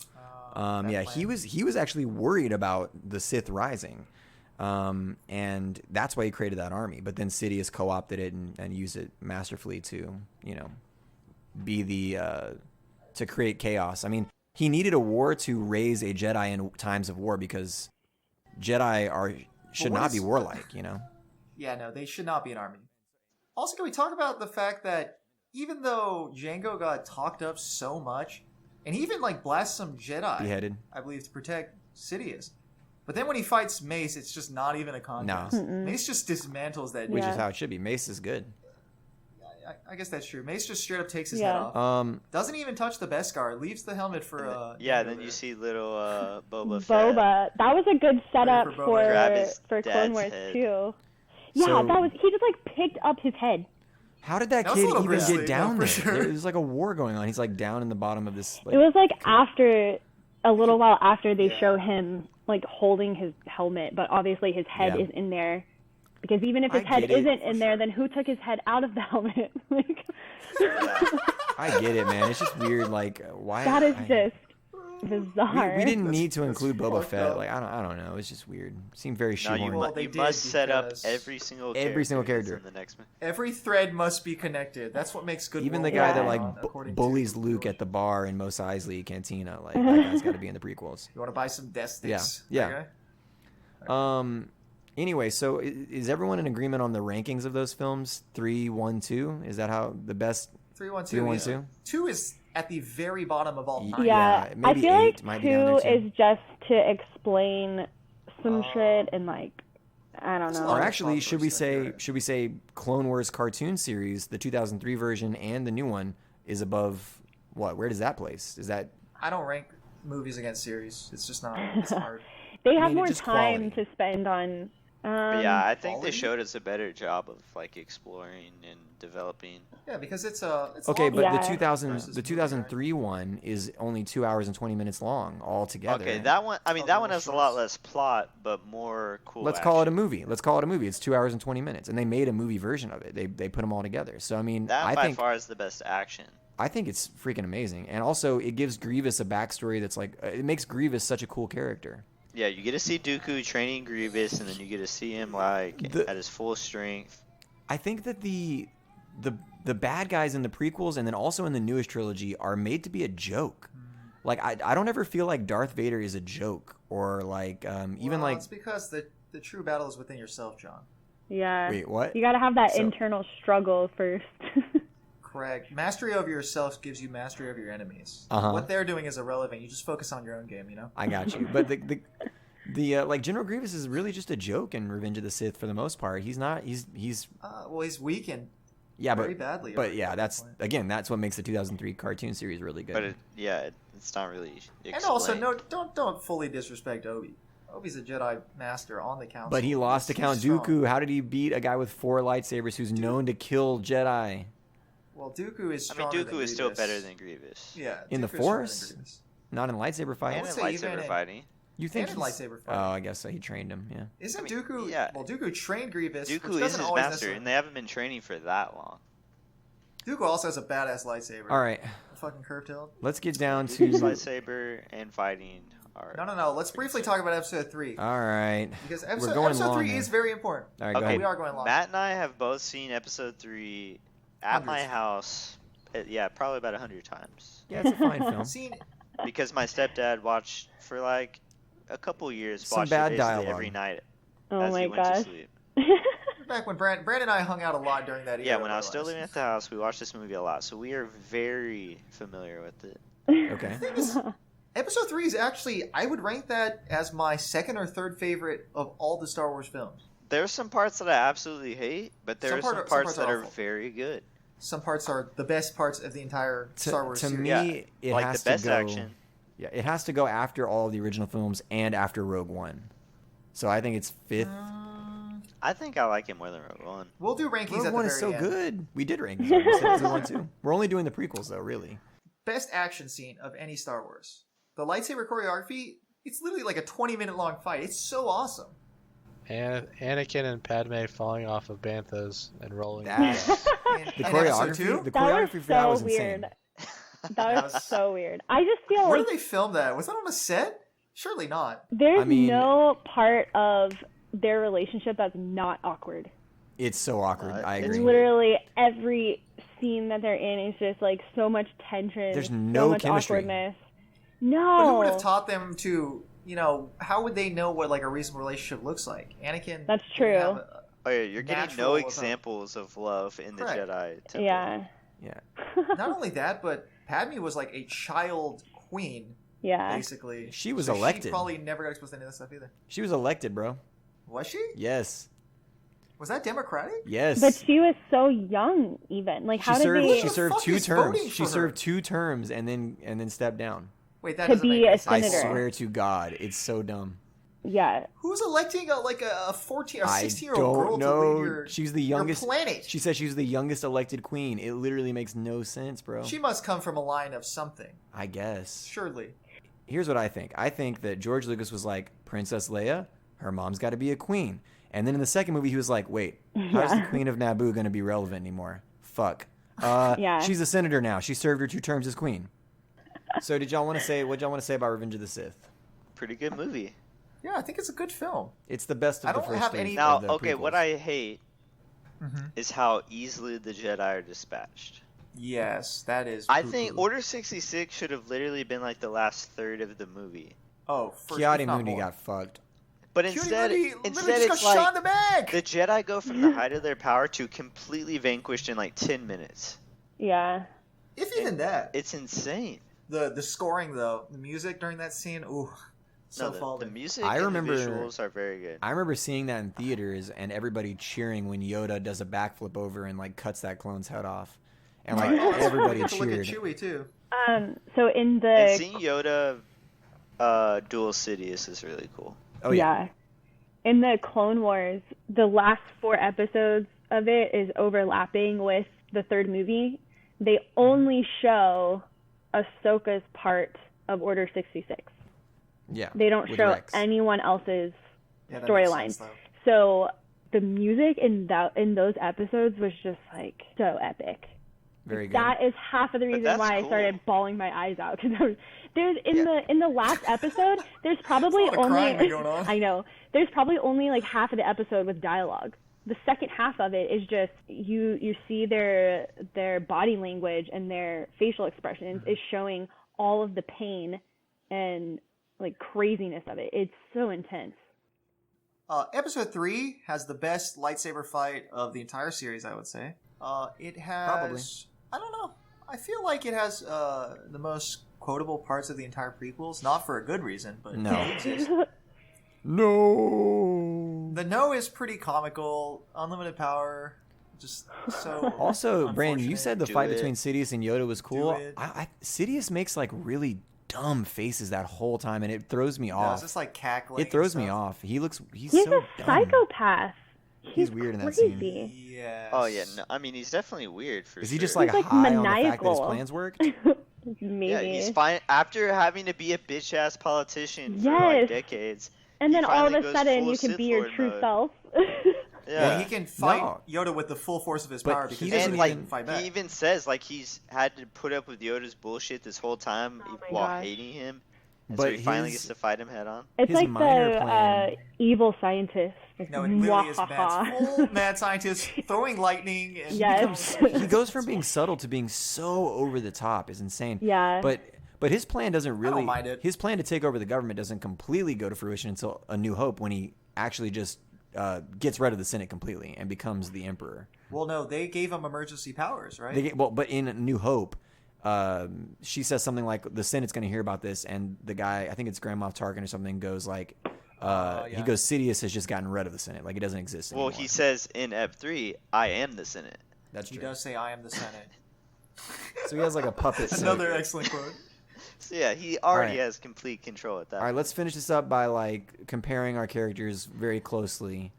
Yeah, he was actually worried about the Sith rising, and that's why he created that army. But then Sidious co-opted it and used it masterfully to be to create chaos. I mean. He needed a war to raise a Jedi in times of war because Jedi should not be warlike, Yeah, no, they should not be an army. Also, can we talk about the fact that even though Jango got talked up so much, and he even blasts some Jedi, beheaded, I believe, to protect Sidious, but then when he fights Mace, it's just not even a contest. No. Mace just dismantles that. Which dude. is how it should be. Mace is good. I guess that's true. Mace just straight up takes his head off. Doesn't even touch the Beskar. Leaves the helmet for. Then you see little Boba Fett. That was a good setup for dad's Clone Wars head. too. Yeah, So- that was he just picked up his head. How did that That was a kid little even grisly, get down for there? sure. There's a war going on. He's down in the bottom of this. It was after a little while after they show him holding his helmet, but obviously his head Yeah. is in there. Because even if his I head get it, isn't in there, then who took his head out of the helmet? I get it, man. It's just weird. Why? That is just bizarre. We didn't need to include Boba fucked Fett. up. I don't know. It's just weird. Seemed very No, shoehorned. Well, they you did must set up because every single Every single that's character. in the next one. Every thread must be connected. That's what makes good. Even the world guy building, that according to bullies Luke George. at the bar in Mos Eisley Cantina, that guy's got to be in the prequels. You want to buy some death sticks? Yeah. Okay? Anyway, so is everyone in agreement on the rankings of those films? 3, 1, 2? Is that how the best? 3, 1, 2. 3, 1, yeah. 2? 2 is at the very bottom of all time. Yeah, I maybe feel 8 like might be down 2 there, too. is just to explain some shit and I don't know. Or actually, should we say Clone Wars cartoon series, the 2003 version and the new one is above what? Where does that place? Is that? I don't rank movies against series. It's just not. It's hard. They have more time to spend on. But yeah, I think they showed us a better job of like exploring and developing. Yeah, because it's okay, but Yeah. the 2003 one is only 2 hours and 20 minutes long altogether. Okay, that one. I mean, that one has a lot less plot, but more cool. Let's call it a movie. It's 2 hours and 20 minutes, and they made a movie version of it. They put them all together. So I mean, that I by think far is the best action. I think it's freaking amazing, and also it gives Grievous a backstory that's like it makes Grievous such a cool character. Yeah, you get to see Dooku training Grievous, and then you get to see him like at his full strength. I think that the bad guys in the prequels and then also in the newest trilogy are made to be a joke. Like I don't ever feel like Darth Vader is a joke or like even like. It's because the true battle is within yourself, John. Yeah. Wait, what? You got to have that internal struggle first. Correct. Mastery over yourself gives you mastery over your enemies. Uh-huh. What they're doing is irrelevant. You just focus on your own game, I got you. But the like General Grievous is really just a joke in Revenge of the Sith for the most part. He's not. He's well, he's weakened. Yeah, very badly. But yeah, that's what makes the 2003 cartoon series really good. But it's not really explained. And also, don't fully disrespect Obi. Obi's a Jedi master on the council. But he lost to Count strong. Dooku. How did he beat a guy with 4 lightsabers who's known to kill Jedi? Well, Dooku is stronger. I mean, Dooku than is still Grievous. better than Grievous. Yeah. In the Dooku is stronger Force? than Grievous. Not in lightsaber fighting. And in lightsaber fighting. You think and in lightsaber fighting. Oh, I guess so. He trained him. Yeah. Isn't Dooku? Yeah. Well, Dooku trained Grievous. Dooku which is his always master, and they haven't been training for that long. Dooku also has a badass lightsaber. All right. A fucking curved hilt. Let's get down to Dooku's lightsaber and fighting. No. Let's briefly talk about episode 3. All right. Because We're going episode long 3 here. is very important. All right, okay, we are going long. Matt and I have both seen episode 3 at my house. Probably about 100 times. Yeah, it's a fine film. Because my stepdad watched for like a couple years. Some watched bad it basically dialogue. every night. Oh as my he went gosh. to sleep. Back when Brand and I hung out a lot during that era. Yeah, when I was still living at the house, we watched this movie a lot, so we are very familiar with it. Okay. Episode 3 is actually, I would rank that as my second or third favorite of all the Star Wars films. There's some parts that I absolutely hate, but there are some parts that are awful. very good. Some parts are the best parts of the entire Star Wars series. To me, Yeah, it like has the best to go. action. Yeah, it has to go after all of the original films and after Rogue One. So I think it's 5th. I think I like it more than Rogue One. We'll do rankings Rogue at the One very is so end. good. We did rankings. We said episode 1 too. We're only doing the prequels though, really. Best action scene of any Star Wars. The lightsaber choreography, it's literally like a 20-minute long fight. It's so awesome. And Anakin and Padme falling off of banthas and rolling. The And choreography, episode 2? the That was choreography for that so was weird. insane. That was so weird. I just feel Where like did they film that? Was that on a set? Surely not. there's I mean- no part of their relationship that's not awkward. It's so awkward. I agree. Literally every scene that they're in is just like so much tension. There's so no much chemistry. awkwardness. But who No. would have taught them to, how would they know what like a reasonable relationship looks like? Anakin. That's didn't true. have Oh yeah, you're getting Natural no of a- examples of love in the Correct. Jedi Temple. Yeah. Yeah. not only that, but Padme was like a child queen, Yeah. basically. She was So elected. She probably never got exposed to any of that stuff either. She was elected, bro. Was she? Yes. Was that democratic? Yes. But she was so young even. Like how she did served, they she served fuck 2 is terms. voting She for her? served 2 terms and then stepped down. Wait, that To doesn't be make any a sense. I Senator. swear to God, it's so dumb. Yeah. Who's electing a 14 or I 16-year-old girl don't to lead know. your She's the youngest. your planet? She said she was the youngest elected queen. It literally makes no sense, bro. She must come from a line of something, I guess. surely. Here's what I think. I think that George Lucas was like, Princess Leia, her mom's got to be a queen. And then in the second movie, he was like, wait, how's the Queen of Naboo going to be relevant anymore? Fuck. Yeah. She's a senator now. She served her 2 terms as queen. So what y'all want to say about Revenge of the Sith? Pretty good movie. Yeah, I think it's a good film. It's the best of I the don't first have 3 any- Now, of the okay, prequels. what I hate Mm-hmm. is how easily the Jedi are dispatched. Yes, that is. I poo-poo. think Order 66 should have literally been like the last third of the movie. Oh, first, if Kiadi not Mooney more. got fucked. But Cutie instead Moody literally it's just got shot in like the back. the Jedi go from the height of their power to completely vanquished in like 10 minutes. Yeah. If even that. It's insane. The scoring though, the music during that scene, ooh, So the fallen. music I and remember- the visuals are very good. I remember seeing that in theaters and everybody cheering when Yoda does a backflip over and like cuts that clone's head off, and like everybody Get to look at cheered. Chewie too. So in the And seeing Yoda dual Sidious is really cool. Oh yeah. in the Clone Wars, the last 4 episodes of it is overlapping with the 3rd movie. They only show Ahsoka's part of Order 66. Yeah. They don't with show Rex. anyone else's Yeah, that makes storyline. sense, though. So the music in those episodes was just like so epic. Very good. That is half of the reason that's why I cool. started bawling my eyes out because there's in the last episode there's probably There's a lot of only crying going on. I know there's probably only like half of the episode with dialogue. The second half of it is just you see their body language and their facial expressions is showing all of the pain and like craziness of it. It's so intense. Episode 3 has the best lightsaber fight of the entire series, I would say. It has... Probably. I don't know. I feel like it has the most quotable parts of the entire prequels. Not for a good reason, but No. they exist. No. The No is pretty comical. Unlimited power. Just so... Also, Brandon, you unfortunate. said the Do fight it. between Sidious and Yoda was cool. it. Sidious makes like really dumb faces that whole time, and it throws me Yeah, off. it's just like cackling. It throws and me stuff. off. He's He's so a dumb. psychopath. He's weird in that scene. crazy. Yes. Oh yeah, no, I mean he's definitely weird for Is he sure. just like, He's, like, high on the fact that his maniacal. plans worked? Maybe. Yeah, he's fine after having to be a bitch ass politician for Yes. like decades. And then He all of finally a goes sudden full you can Sith be your Lord true mode. self. Yeah, Well, he can fight No. Yoda with the full force of his But power he because doesn't he and can like fight back. he even says like he's had to put up with Yoda's bullshit this whole time Oh my while gosh. hating him. And But so he finally his- gets to fight him head on. It's His like minor the plan- evil scientist. Like, No, it literally is mwahaha. mad. Full mad scientist throwing lightning. And Yes. He goes from being subtle to being so over the top. It's insane. Yeah. But his plan doesn't really. mind it. His plan to take over the government doesn't completely go to fruition until A New Hope, when he actually just gets rid of the Senate completely and becomes the Emperor. Well, no, they gave him emergency powers, right? But in A New Hope, she says something like the Senate's going to hear about this, and the guy, I think it's Grand Moff Tarkin or something, goes like, yeah. he goes, Sidious has just gotten rid of the Senate, like it doesn't exist anymore. Well, he says in Ep 3, "I am the Senate." That's He true. does say, "I am the Senate." So he has like a puppet. Another excellent quote. So yeah, he already Alright. has complete control at that. All right, let's finish this up by like comparing our characters very closely.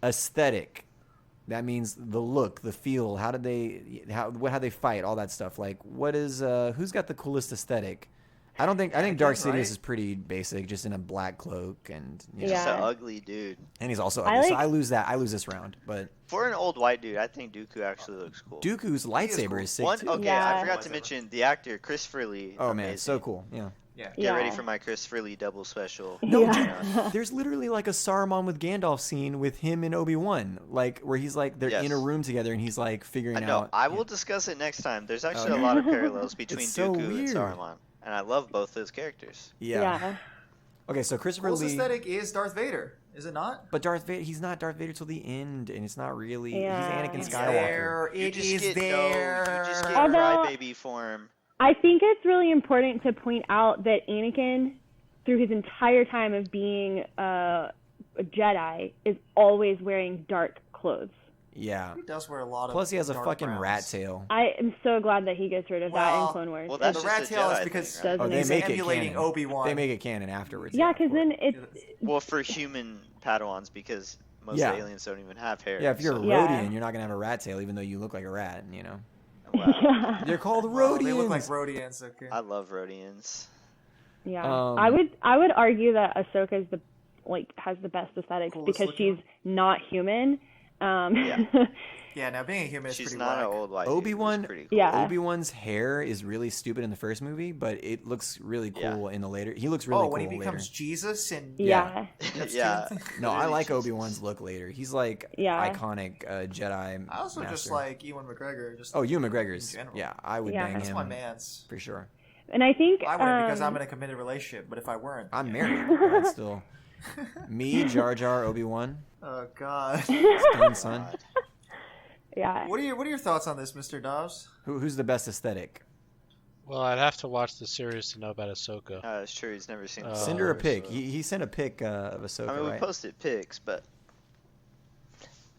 Aesthetic. That means the look, the feel. How they fight, all that stuff. Like, what is who's got the coolest aesthetic? I think Dark Sidious right? is pretty basic, just in a black cloak, and you know, He's Yeah. an ugly dude. and he's also I ugly. So like- I lose that. I lose this round. But For an old white dude, I think Dooku actually looks cool. Dooku's lightsaber cool. is sick One, too. okay, Yeah. I forgot to mention the actor Christopher Lee. Oh man, amazing. it's so cool. Yeah. Yeah. Get ready Yeah. for my Christopher Lee double special. No, Yeah. dude, there's literally like a Saruman with Gandalf scene with him and Obi-Wan, like where he's like they're Yes. in a room together and he's like figuring I know. out. I will discuss it next time. There's actually Okay. a lot of parallels between It's so Dooku and weird. Saruman, and I love both those characters. Yeah. Okay, so Christopher Coolest Lee. aesthetic is Darth Vader, is it not? But Darth Vader, he's not Darth Vader till the end, and it's not really. Yeah. He's Anakin It's Skywalker. There, You it just is get there. No, you just get Although- crybaby form. I think it's really important to point out that Anakin, through his entire time of being a Jedi, is always wearing dark clothes. Yeah. He does wear a lot of. Plus, he has a dark fucking browns. rat tail. I am so glad that he gets rid of that Well- in Clone Wars. Well, Yeah, that's the just rat a tail is Jedi because thing, right? Doesn't Oh, they he's make it emulating canon. Obi-Wan. They make it canon afterwards. yeah, of because course. then it's Well, for human Padawans, because most Yeah. aliens don't even have hair. Yeah, if you're a so- Yeah. Rhodian, you're not gonna have a rat tail, even though you look like a rat. You know. Wow. yeah. They're called Well, Rhodians. they look like Rhodians. Okay. I love Rhodians. Yeah, Um, I would argue that Ahsoka is has the best aesthetics Coolest because looking she's not human. Yeah. Yeah, now being a human is She's pretty not whack. an old white Obi-Wan- dude. It's pretty cool. Yeah. Obi-Wan's hair is really stupid in the first movie, but it looks really cool in the later. He looks really Oh, cool when he becomes later. Jesus and yeah. yeah. No, I Really like Jesus. Obi-Wan's look later. He's like Yeah. iconic Jedi. I also just master. like Ewan McGregor. Just Oh, Ewan McGregor's. in general. Yeah, I would Yeah. bang That's him my man's. for sure. And I think I wouldn't because I'm in a committed relationship, but if I weren't, I'm married, but still. Me, Jar Jar, Obi-Wan, oh god. Stone Son. God. yeah. What are your thoughts on this, Mr. Dobbs? Who's the best aesthetic? Well, I'd have to watch the series to know about Ahsoka. It's true. He's never seen. Send her a pic. He sent a pic of Ahsoka, I mean, we right? posted pics, but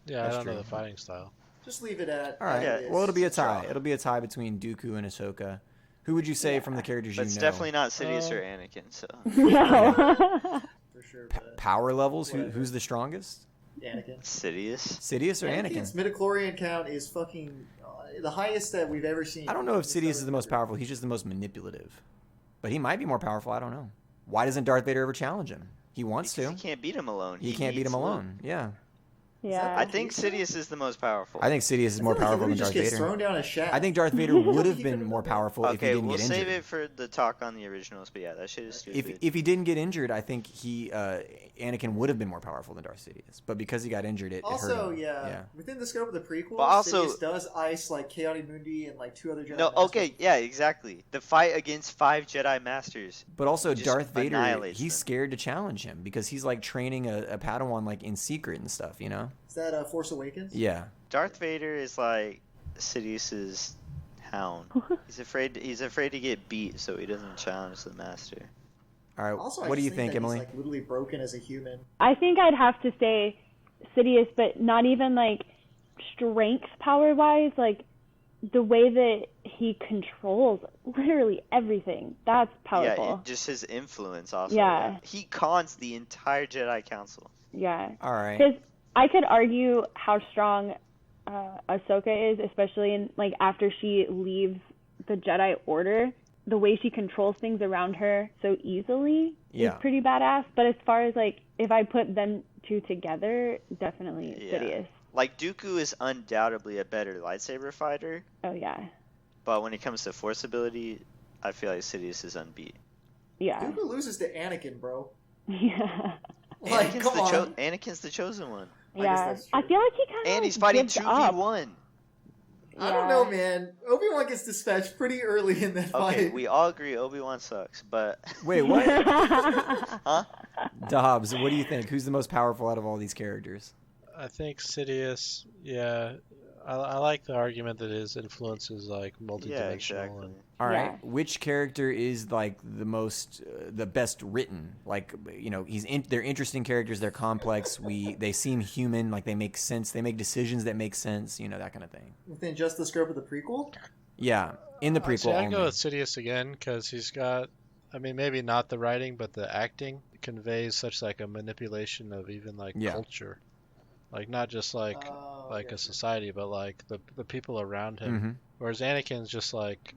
Yeah, That's I don't know true. the fighting style. Just leave it at. All right. Yeah. Well, it'll be a tie. It'll be a tie between Dooku and Ahsoka. Who would you say from the characters but you it's know? definitely not Sidious or Anakin. So No. For sure. Power levels? Whatever. Who's the strongest? Anakin. Sidious. Sidious or Anakin's Anakin? midichlorian count is fucking the highest that we've ever seen. I don't know if Sidious is the most powerful. He's just the most manipulative. But he might be more powerful. I don't know. Why doesn't Darth Vader ever challenge him? He wants Because to. he can't beat him alone. He can't beat needs him Luke. alone. Yeah. Yeah. I think Sidious is the most powerful. I think Sidious is more powerful than Darth Gets Vader. thrown down a shaft. I think Darth Vader would have been more powerful if he Okay, didn't we'll get save injured. it for the talk on the originals. But yeah, that shit is stupid. If he didn't get injured, I think Anakin would have been more powerful than Darth Sidious. But because he got injured, it hurt Also, him. yeah, within the scope of the prequel, But also- Sidious does ice like Chaotic Mundi and like 2 other Jedi. No, Masters. okay, yeah, exactly. The fight against 5 Jedi Masters. But also Just Darth Vader, annihilates he's them. scared to challenge him because he's like training a Padawan like in secret and stuff, you know? Is that Force Awakens? Yeah. Darth Vader is like Sidious's hound. He's afraid to get beat, so he doesn't challenge the master. All right. Also, what do I you just think, that Emily? He's like literally broken as a human. I think I'd have to say Sidious, but not even like strength power wise, like the way that he controls literally everything. That's powerful. Yeah, just his influence also. Yeah. He cons the entire Jedi Council. Yeah. All right. Because I could argue how strong Ahsoka is, especially in like after she leaves the Jedi Order. The way she controls things around her so easily is pretty badass. But as far as like if I put them two together, definitely Sidious. Like Dooku is undoubtedly a better lightsaber fighter, Oh yeah. but when it comes to force ability, I feel like Sidious is unbeat. Yeah. Dooku loses to Anakin, bro. Yeah. Like, come on. Anakin's the chosen one. Yeah. I feel like he kind of And he's fighting gives up. 2v1. I don't know, man. Obi-Wan gets dispatched pretty early in that Okay, fight. we all agree Obi-Wan sucks, but... Wait, what? Huh? Dobbs, what do you think? Who's the most powerful out of all these characters? I think Sidious, yeah. I like the argument that his influence is like multidimensional. Yeah, exactly. All right. Yeah. Which character is like the most, the best written? Like, you know, they're interesting characters. They're complex. They seem human. Like they make sense. They make decisions that make sense. You know, that kind of thing. Within just the scope of the prequel? Yeah, in the prequel. I'd go only. with Sidious again because he's got, I mean, maybe not the writing, but the acting conveys such like a manipulation of even like culture, like not just like a society, but like the people around him. Mm-hmm. Whereas Anakin's just like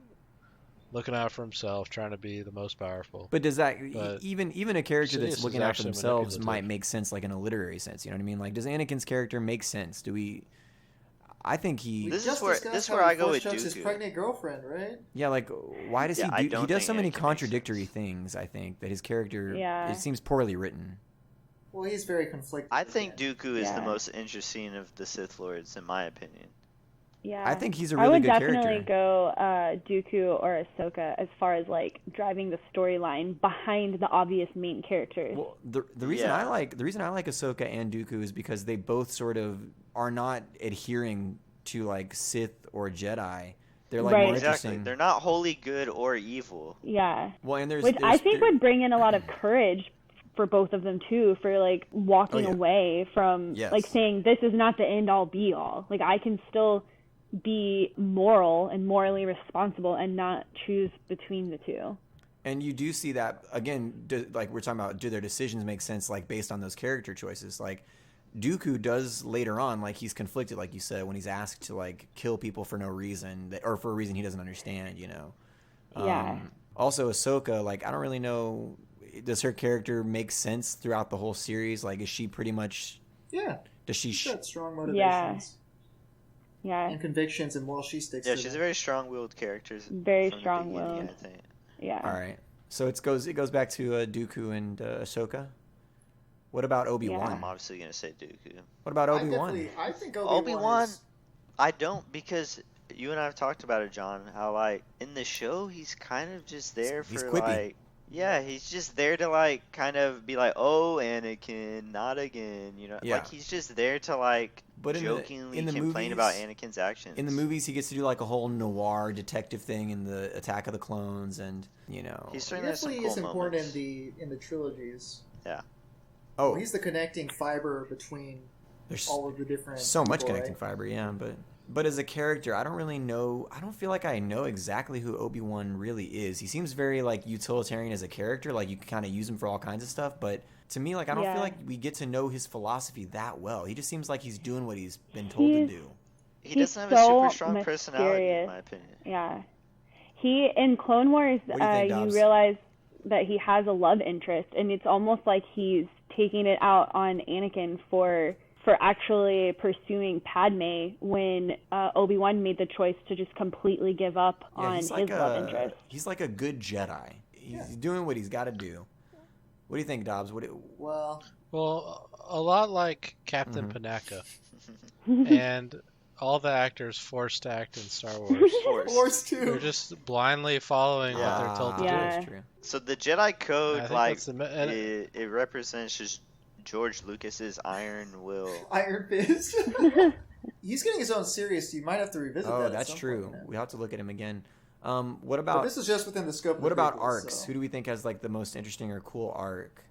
looking out for himself, trying to be the most powerful. But does that But even a character Sidious that's is looking out for actually themselves manipulative. might make sense, like in a literary sense? You know what I mean? Like, does Anakin's character make sense? Do we? I think he. This Just is where discussed how I he go force with chokes his Dooku. pregnant girlfriend, right? Yeah, like why does Yeah, I he do? He don't does think so many Anakin makes contradictory sense. things. I think that his character. Yeah. It seems poorly written. Well, he's very conflicted. I think again. Dooku is the Yeah. most interesting of the Sith Lords, in my opinion. Yeah. I think he's a I really would good definitely character. go Dooku or Ahsoka as far as like driving the storyline behind the obvious main characters. Well, the reason Yeah. I like Ahsoka and Dooku is because they both sort of are not adhering to like Sith or Jedi. They're like Right. more Exactly. interesting. They're not wholly good or evil. Yeah. Well, and Which I think would bring in a lot of courage for both of them too, for like walking Oh, yeah. away from Yes. like saying this is not the end all be all. Like I can still be moral and morally responsible and not choose between the two. And you do see that again, like we're talking about, do their decisions make sense, like based on those character choices? Like Dooku does later on, like he's conflicted, like you said, when he's asked to like kill people for no reason, or for a reason he doesn't understand, you know. Yeah. Also, Ahsoka, like I don't really know, does her character make sense throughout the whole series? Like, is she pretty much? Yeah. Does she? She's got strong motivations. Yeah. Yeah. And convictions, and she sticks Yeah, to she's them. a very strong-willed character. Very from the strong-willed. beginning, I think. Yeah. All right. So it goes back to Dooku and Ahsoka. What about Obi-Wan? I'm obviously gonna say Dooku. What about Obi-Wan? I think Obi-Wan, is... I don't, because you and I have talked about it, John. How like in the show he's kind of just there He's for quippy. like Yeah, he's just there to like kind of be like, "Oh, Anakin, not again," you know. Yeah. Like he's just there to like But jokingly in the complain movies, about Anakin's actions. in the movies, he gets to do like a whole noir detective thing in the Attack of the Clones, and you know, He He certainly has some definitely cool is important moments. in the trilogies. Yeah. oh, He's the connecting fiber between there's all of the different. so much people, connecting right? fiber, yeah. But as a character, I don't really know. I don't feel like I know exactly who Obi-Wan really is. He seems very like utilitarian as a character. Like you can kind of use him for all kinds of stuff. But to me, like I don't feel like we get to know his philosophy that well. He just seems like he's doing what he's been told to do. He doesn't have He's a so super strong personality, in mysterious. my opinion. Yeah. He in Clone Wars, What do you think, you Dobbs? realize that he has a love interest, and it's almost like he's taking it out on Anakin for actually pursuing Padme when Obi-Wan made the choice to just completely give up on his love interest. He's like a good Jedi. He's doing what he's got to do. What do you think, Dobbs? Well, Well, a lot like Captain Panaka, and all the actors forced to act in Star Wars. Force They're too. just blindly following what they're told to Yeah. That's true. So the Jedi Code, I think like, that's the it represents just George Lucas's iron will. Iron Fist. He's getting his own series. You might have to revisit that. Oh, at that's some true. point, man. We have to look at him again. What But about this is just within the scope. what of the about prequels, arcs? so. Who do we think has like the most interesting or cool arc?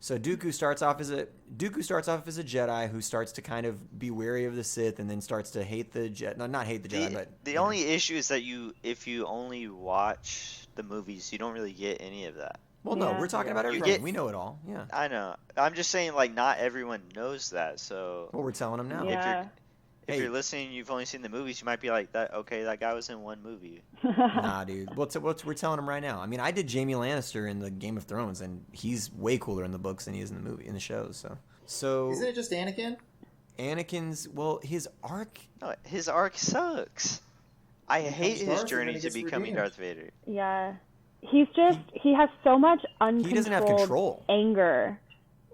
So Dooku starts off as a Jedi who starts to kind of be wary of the Sith and then starts to hate the Jedi. No, not hate the Jedi, but The you know. only issue is that if you only watch the movies, you don't really get any of that. Well, no, Yeah. we're talking about You everything. get- We know it all. Yeah. I know. I'm just saying, like, not everyone knows that. So Well, we're telling them now. Yeah. if Hey. you're listening, you've only seen the movies, you might be like, "That okay? That guy was in one movie." Nah, dude. We're telling them right now. I mean, I did Jaime Lannister in the Game of Thrones, and he's way cooler in the books than he is in the shows. So Isn't it just Anakin? Anakin's his arc. No, his arc sucks. I hate becomes his Darth and journey then he to gets becoming redeemed. Darth Vader. Yeah. He has so much uncontrolled doesn't have control. anger.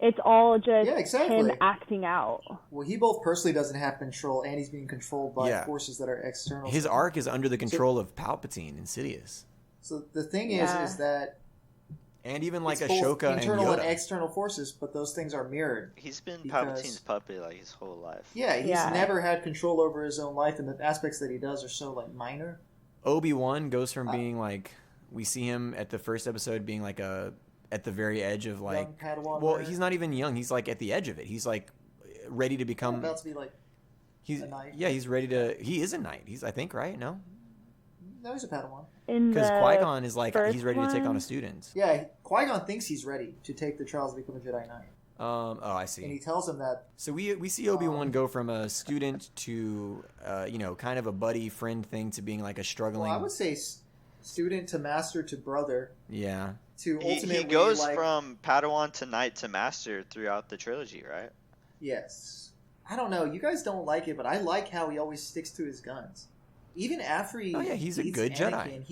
It's all just Yeah, exactly. him acting out. Well, he both personally doesn't have control, and he's being controlled by Yeah. forces that are external. His to him. arc is under the control of Palpatine, Insidious, So the thing Yeah. is that and even like it's both Ashoka and internal and Yoda. external forces, but those things are mirrored. He's been Because- Palpatine's puppet like his whole life. Yeah, he's Yeah. never had control over his own life, and the aspects that he does are so like minor. Obi-Wan goes from being like, we see him at the first episode being like at the very edge of like, Young Padawan well, learner. he's not even young. He's like at the edge of it. He's like ready to become. about to be like He's a knight. yeah. He's ready to. He is a knight. He's I think right. No, no, he's a Padawan. because Qui-Gon is like first he's ready to take on one? a student. Yeah, Qui-Gon thinks he's ready to take the trials to become a Jedi Knight, Oh, I and see. he tells him that. So we see Obi-Wan go from a student to kind of a buddy friend thing to being like a struggling. Well, I would say student to master to brother Yeah. to ultimately He goes like, from Padawan to Knight to Master throughout the trilogy, right? Yes. I don't know. You guys don't like it, but I like how he always sticks to his guns. Even after he Oh, yeah, he's a beats good Jedi. Anakin,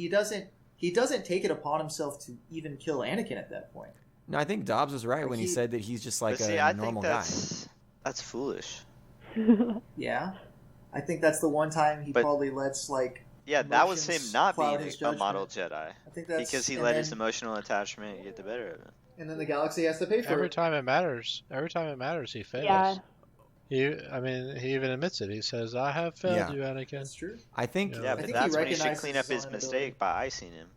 he doesn't take it upon himself to even kill Anakin at that point. No, I think Dobbs was right Like when he he- said that he's just like But see, a I normal think guy. that's foolish. Yeah. I think that's the one time he But- probably lets like Yeah, that was him emotions not cloud being his a model judgment. Jedi. I think that's Because he and let his then- emotional attachment get the better of him. and then the galaxy has to pay for Every it. time it matters, he fails. Yeah. He even admits it. He says, "I have failed Yeah. you, Anakin." That's true. I think. Yeah. Yeah, I but think he that's when he should recognizes clean up his his own mistake by icing him.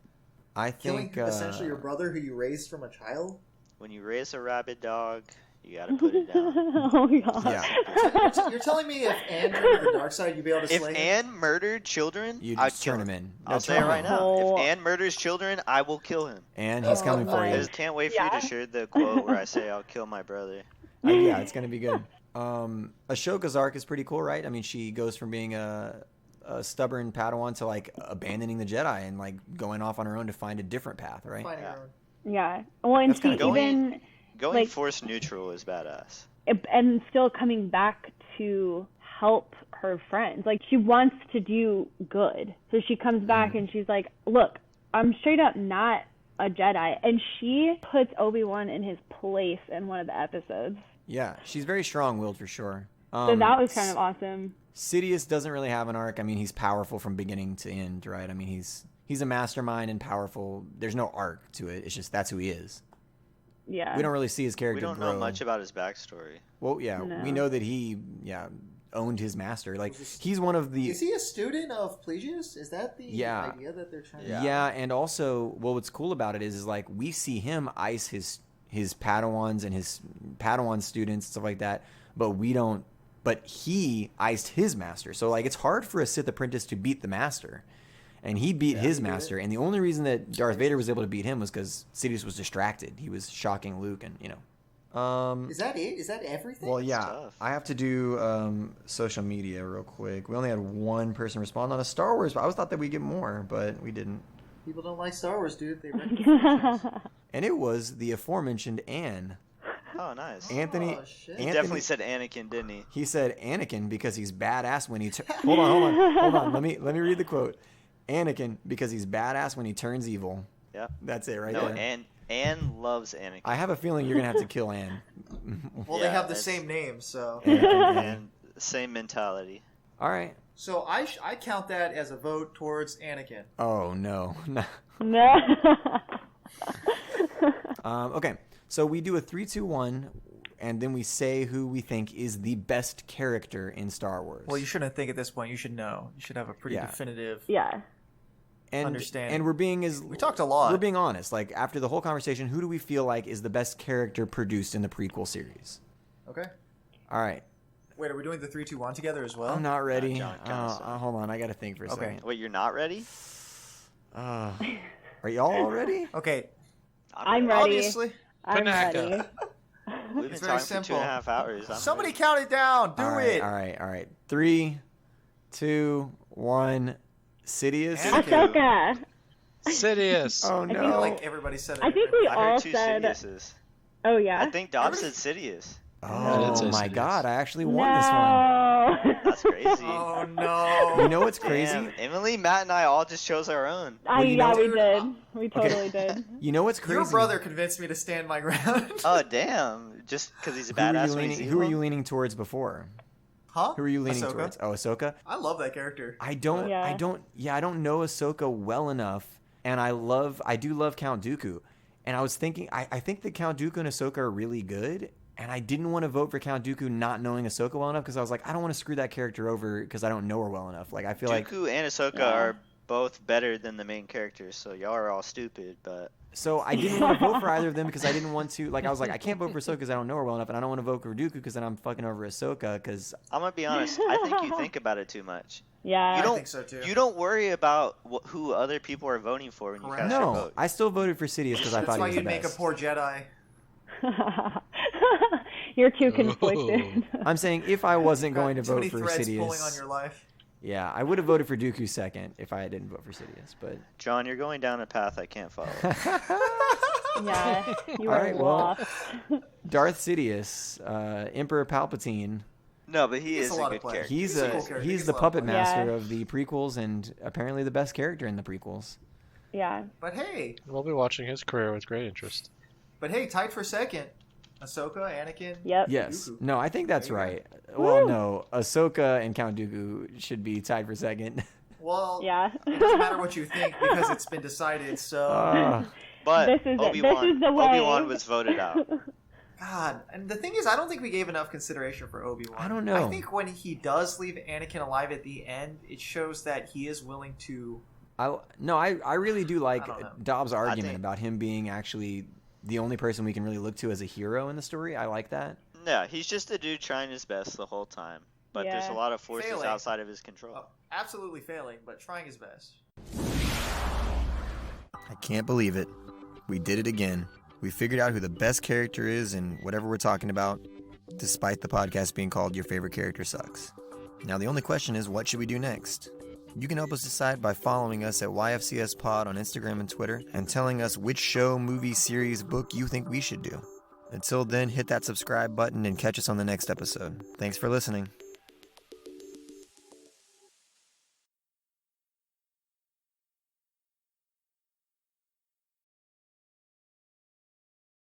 I Killing think. essentially your brother who you raised from a child. When you raise a rabid dog, you gotta put it down. Oh my god. Yeah. You're telling me if Anne turned to the dark side, you'd be able to If slay him? Anne murdered children, You I'd just kill turn him. him in. I'll No, say it turn right him. now. Oh. If Anne murders children, I will kill him. And he's coming for I you. just can't wait for you Yeah. to share the quote where I say I'll kill my brother. Yeah, it's gonna be good. Ashoka's arc is pretty cool, right? I mean, she goes from being a stubborn Padawan to like abandoning the Jedi and like going off on her own to find a different path, right? Finding Yeah. her own. Yeah. Well, and That's she kinda cool. even Going Like- force neutral is badass. and still coming back to help her friends. Like she wants to do good. So she comes back and she's like, "Look, I'm straight up not a Jedi." And she puts Obi-Wan in his place in one of the episodes. Yeah, she's very strong-willed for sure. So that was kind of awesome. Sidious doesn't really have an arc. I mean, he's powerful from beginning to end, right? I mean, he's a mastermind and powerful. There's no arc to it. It's just that's who he is. Yeah. We don't really see his character We don't grow. know much about his backstory. Well, yeah, No. we know that he owned his master. Like he's one of the Is he a student of Pelagius? Is that the idea that they're trying to? Yeah, and also, well, what's cool about it is like we see him ice his Padawans and his Padawan students, stuff like that, but we don't. But he iced his master, so like it's hard for a Sith apprentice to beat the master, and he beat his master. And the only reason that Darth Vader was able to beat him was because Sidious was distracted. He was shocking Luke, and Is that it? Is that everything? Well, yeah, tough. I have to do social media real quick. We only had one person respond on a Star Wars, but I always thought that we'd get more, but we didn't. People don't like Star Wars, dude. They read And it was the aforementioned Anne. Oh, nice. Anthony, Oh, shit. He definitely said Anakin, didn't he? He said Anakin because he's badass when he. Hold on. Let me read the quote. Anakin because he's badass when he turns evil. Yep. That's it right No, there. Anne loves Anakin. I have a feeling you're gonna have to kill Anne. Well, Yeah, they have the it's- same name, so. And same mentality. All right. So I count that as a vote towards Anakin. Oh no. No. Okay. So we do a 3-2-1, and then we say who we think is the best character in Star Wars. Well, you shouldn't think at this point. You should know. You should have a pretty Yeah. definitive. Yeah. understanding. And we're being we talked a lot. We're being honest. Like after the whole conversation, who do we feel like is the best character produced in the prequel series? Okay. All right. Wait, are we doing the 3-2-1 together as well? I'm not ready. John Connor. Hold on, I got to think for a second. Wait, you're not ready? Are y'all all ready? Okay. I'm ready. Obviously. I'm Panaka. ready. We've been It's very talking for 2.5 hours. I'm Somebody ready. count it down. Do All right, it. All right. 3, 2, 1. Sidious. Ahsoka. Sidious. Oh I no! feel like everybody said it. I think we I all heard two said. Sidiouses. Oh yeah. I think Dobbs said Sidious. I did Oh say my Sidious. God! I actually won this one. No. That's crazy. Oh no. You know what's crazy? Damn, Emily, Matt, and I all just chose our own. you know- We did. We totally did. You know what's crazy? Your brother convinced me to stand my ground. Oh, damn. Just because he's a Who were badass you when leaning? he's Who were evil? you leaning towards before? Huh? Who are you leaning Ahsoka. towards? Oh, Ahsoka. I love that character. I don't know Ahsoka well enough, and I do love Count Dooku, and I was thinking, I think that Count Dooku and Ahsoka are really good, and I didn't want to vote for Count Dooku not knowing Ahsoka well enough because I was like, I don't want to screw that character over because I don't know her well enough. Like I feel like Dooku and Ahsoka are both better than the main characters, so y'all are all stupid, but... so I didn't want to vote for either of them because I didn't want to. Like I was like, I can't vote for Ahsoka because I don't know her well enough, and I don't want to vote for Dooku because then I'm fucking over Ahsoka because I'm gonna be honest, I think you think about it too much. Yeah. You I don't, think so too. You don't worry about who other people are voting for when you Correct. cast your no, vote. I still voted for Sidious because I That's thought why he was the you'd make a best. poor Jedi. You're too conflicted. I'm saying if I wasn't going to Too vote many for threads pulling on Sidious, your life. yeah, I would have voted for Dooku second if I didn't vote for Sidious. But John, you're going down a path I can't follow. Yeah. You All are right, well, lost. Darth Sidious, Emperor Palpatine, No, but he He's is a a lot good of play. character. he's He's a cool character. he's He's the a lot of puppet fun. master Yeah. of the prequels and apparently the best character in the prequels. Yeah. But hey, We'll be watching his career with great interest. tied for second. Ahsoka, Anakin. Yep. Yes. Dooku. No, I think that's There you right. Well, no, Ahsoka and Count Dooku should be tied for second. Well, Yeah. it doesn't matter what you think because it's been decided. So, But This is it. This Obi-Wan, is the way. Obi-Wan was voted out. God, and the thing is, I don't think we gave enough consideration for Obi-Wan. I don't know. I think when he does leave Anakin alive at the end, it shows that he is willing to. I really do like I don't know. Dobbs' argument think- about him being actually the only person we can really look to as a hero in the story. I like that. Yeah, he's just a dude trying his best the whole time. But there's a Yeah. lot of forces Failing. outside of his control. Absolutely failing, but trying his best. I can't believe it. We did it again. We figured out who the best character is in whatever we're talking about, despite the podcast being called Your Favorite Character Sucks. Now the only question is, what should we do next? You can help us decide by following us at YFCS Pod on Instagram and Twitter, and telling us which show, movie, series, book you think we should do. Until then, hit that subscribe button and catch us on the next episode. Thanks for listening.